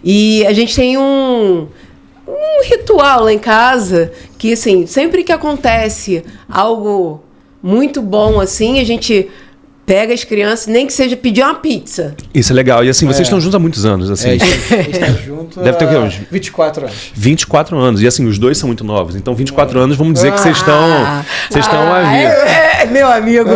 E a gente tem um ritual lá em casa que, assim, sempre que acontece algo muito bom, assim, a gente pega as crianças, nem que seja pedir uma pizza. Isso é legal. E assim, vocês estão juntos há muitos anos, assim. A gente está junto Deve ter o quê? Uns 24 anos. 24 anos. E assim, os dois são muito novos. Então, 24 anos, vamos dizer que vocês estão... Vocês estão a vida. Meu amigo.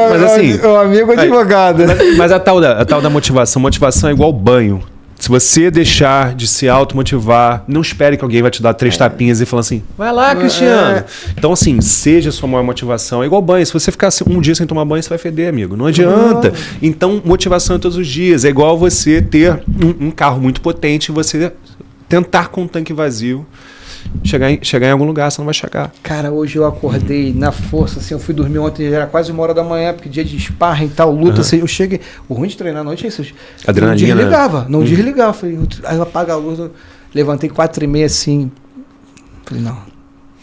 Mas assim... Meu amigo advogado. Mas a tal da motivação. Motivação é igual banho. Se você deixar de se automotivar, não espere que alguém vai te dar 3 tapinhas e falar assim, vai lá, Cristiano. Então, assim, seja a sua maior motivação. É igual banho. Se você ficar um dia sem tomar banho, você vai feder, amigo. Não adianta. Então, motivação é todos os dias. É igual você ter um carro muito potente e você tentar com um tanque vazio chegar em algum lugar, você não vai chegar. Cara, hoje eu acordei na força, assim, eu fui dormir ontem, já era quase 1h da manhã, porque dia de sparring e tal, luta, assim, eu cheguei, o ruim de treinar à noite é isso, adrenalina, não desligava, falei, aí eu apago a luz, eu levantei 4h30 assim, falei, não,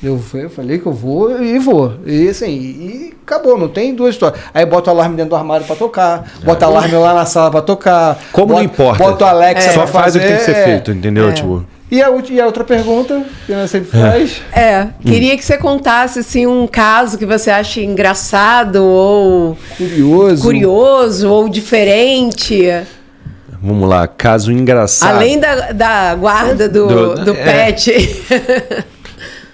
eu falei que eu vou, e assim, e acabou, não tem duas histórias. Aí bota o alarme dentro do armário pra tocar, bota o alarme lá na sala pra tocar. Como não importa. Bota o Alexa só pra faz fazer, o que tem que ser feito, entendeu? Tipo... E a outra pergunta que você sempre faz? Queria que você contasse assim, um caso que você acha engraçado ou curioso ou diferente. Vamos lá, caso engraçado. Além da guarda do pet.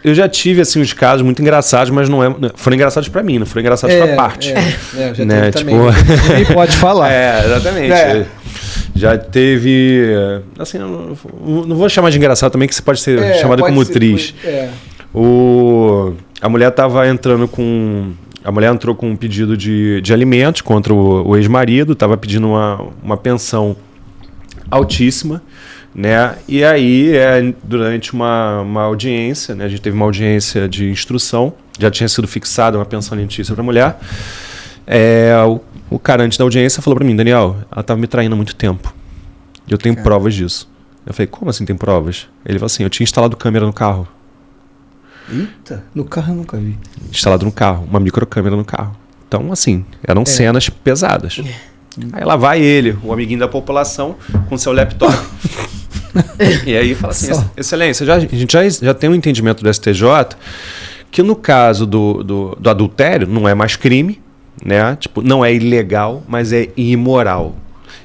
Eu já tive assim uns casos muito engraçados, mas foram engraçados pra mim, não foram engraçados pra parte. Já né? teve também. Ninguém pode falar. Exatamente. Já teve... Assim, não vou chamar de engraçado também, que você pode ser chamado como triste. A mulher estava entrando com... A mulher entrou com um pedido de alimentos contra o ex-marido, estava pedindo uma pensão altíssima, né? E aí, durante uma audiência, né? A gente teve uma audiência de instrução, já tinha sido fixada uma pensão alimentícia para a mulher. O cara, antes da audiência, falou para mim, Daniel, ela estava me traindo há muito tempo. E eu tenho provas disso. Eu falei, como assim tem provas? Ele falou assim, eu tinha instalado câmera no carro. Eita, no carro eu nunca vi. Instalado no carro, uma microcâmera no carro. Então, assim, eram cenas pesadas. Aí lá vai ele, o amiguinho da população, com seu laptop. E aí fala assim, excelência, a gente já tem um entendimento do STJ que no caso do adultério não é mais crime, né? Tipo, não é ilegal, mas é imoral.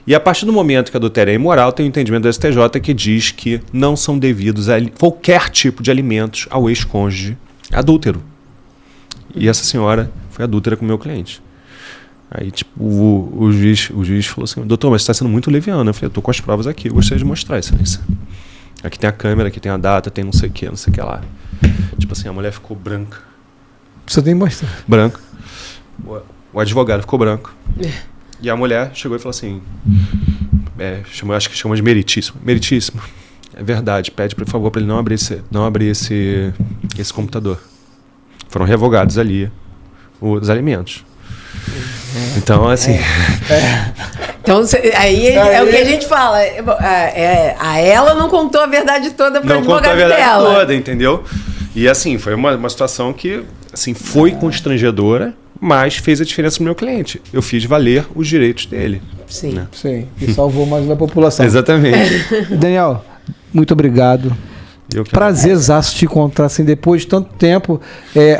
E a partir do momento que adultério é imoral, tem um entendimento do STJ que diz que não são devidos a qualquer tipo de alimentos ao ex-cônjuge adúltero. E essa senhora foi adúltera com o meu cliente. Aí, tipo, o juiz falou assim, doutor, mas você está sendo muito leviano. Eu falei, eu tô com as provas aqui, eu gostaria de mostrar, excelência. Aqui tem a câmera, aqui tem a data, tem não sei o que lá. Tipo assim, a mulher ficou branca. Você tem que mostrar. Branca. O advogado ficou branco. E a mulher chegou e falou assim, acho que chama de meritíssimo. Meritíssimo, é verdade, pede por favor para ele não abrir esse computador. Foram revogados ali os alimentos. Então, assim... Então, aí é o que a gente fala. A ela não contou a verdade toda para o advogado dela. Não contou a verdade toda, entendeu? E assim, foi uma situação que assim, foi constrangedora, mas fez a diferença no meu cliente. Eu fiz valer os direitos dele. Sim. Né? Sim, e salvou mais da população. Exatamente. Daniel, muito obrigado. Prazerzaço te encontrar assim, depois de tanto tempo.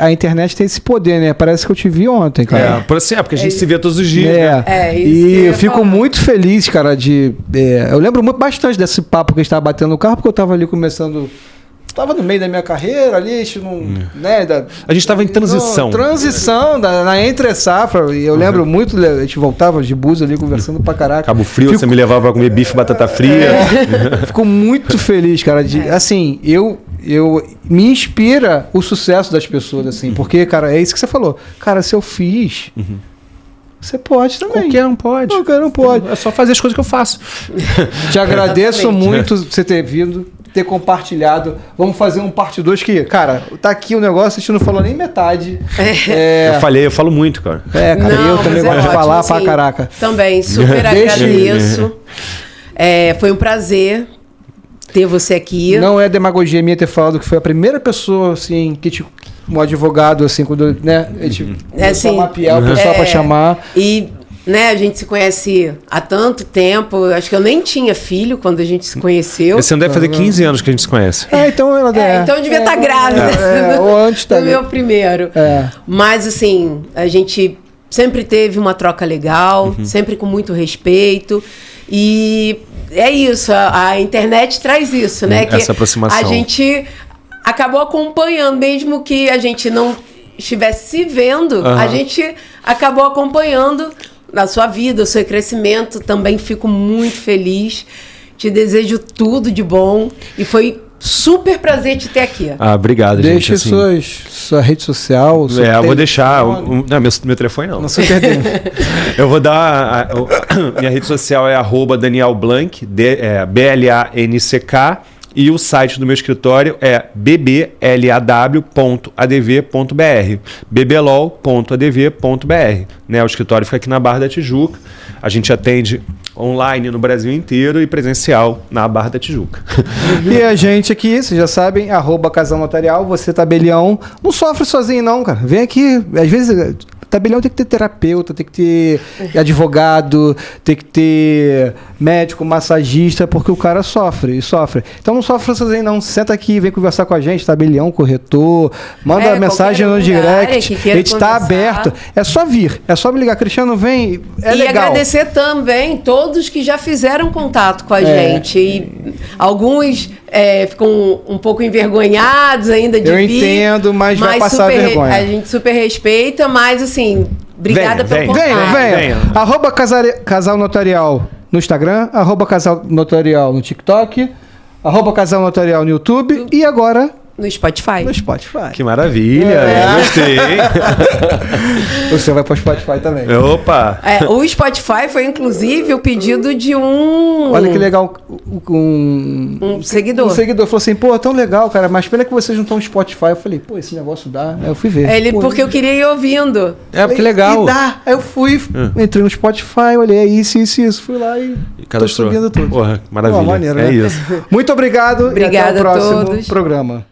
A internet tem esse poder, né? Parece que eu te vi ontem, cara. Porque a gente se vê todos os dias. E eu fico muito feliz, cara, eu lembro bastante desse papo que a gente tava batendo no carro, porque eu tava ali começando... Tava no meio da minha carreira ali, né? A gente tava em transição. Na entre-safra. E eu lembro muito, a gente voltava de bus ali conversando pra caraca. Cabo Frio, você me levava pra comer bife e batata fria. Fico muito feliz, cara. Assim, eu me inspira o sucesso das pessoas, assim. Porque, cara, é isso que você falou. Cara, se eu fiz... Você pode também. Qualquer um pode. Qualquer um pode. É só fazer as coisas que eu faço. Te agradeço muito você ter vindo, ter compartilhado. Vamos fazer um parte 2 que, cara, tá aqui o negócio, a gente não falou nem metade. Eu falo muito, cara. Cara, eu também gosto de falar pra caraca. Também, super agradeço. Foi um prazer ter você aqui. Não é demagogia minha ter falado que foi a primeira pessoa, assim, que um advogado, assim, quando, né, a gente começou a mapear o pessoal pra chamar. E, né, a gente se conhece há tanto tempo, acho que eu nem tinha filho quando a gente se conheceu. Esse ano deve fazer 15 anos que a gente se conhece. Então ela então eu devia estar grávida ou antes do meu primeiro. Mas, assim, a gente sempre teve uma troca legal, sempre com muito respeito. E é isso, a internet traz isso, né? Essa que aproximação. A gente acabou acompanhando, mesmo que a gente não estivesse se vendo, a gente acabou acompanhando na sua vida, o seu crescimento. Também fico muito feliz. Te desejo tudo de bom. E foi super prazer te ter aqui. Obrigado, Deixe gente. Assim, sua rede social. Eu vou deixar. Não, meu telefone não. Não se perdeu. Eu vou dar. Minha rede social é @DanielBlanck, BLANCK. E o site do meu escritório é bblaw.adv.br, bblaw.adv.br. Né? O escritório fica aqui na Barra da Tijuca. A gente atende online no Brasil inteiro e presencial na Barra da Tijuca. E a gente aqui, vocês já sabem, @Casal Notarial, você tabelião, não sofre sozinho não, cara. Vem aqui, às vezes... Tabelião tem que ter terapeuta, tem que ter advogado, tem que ter médico, massagista, porque o cara sofre. Então não sofre sozinho não. Senta aqui, vem conversar com a gente, tabelião, corretor, manda mensagem no direct. A gente está aberto. É só vir, é só me ligar. Cristiano, vem, é legal. E agradecer também todos que já fizeram contato com a gente. E alguns ficam um poupouco envergonhados ainda de vir. Eu entendo, mas vai passar vergonha. A gente super respeita, mas assim, obrigada pelo contato. Venha. @Casal Notarial no Instagram, @Casal Notarial no TikTok, @Casal Notarial no YouTube e agora... No Spotify. Que maravilha, gostei. Você vai para o Spotify também. Opa! O Spotify foi, inclusive, o pedido de Olha que legal, um seguidor. Um seguidor falou assim, pô, tão legal, cara, mas pena que vocês não estão no Spotify. Eu falei, pô, esse negócio dá. Aí eu fui ver. Porque eu queria ir ouvindo. Porque legal. E dá. Aí eu fui, entrei no Spotify, olhei isso. Fui lá e tô subindo tudo. Porra, maravilha. Maneiro, né? É isso. Muito obrigado. Obrigada e até o próximo a todos. programa.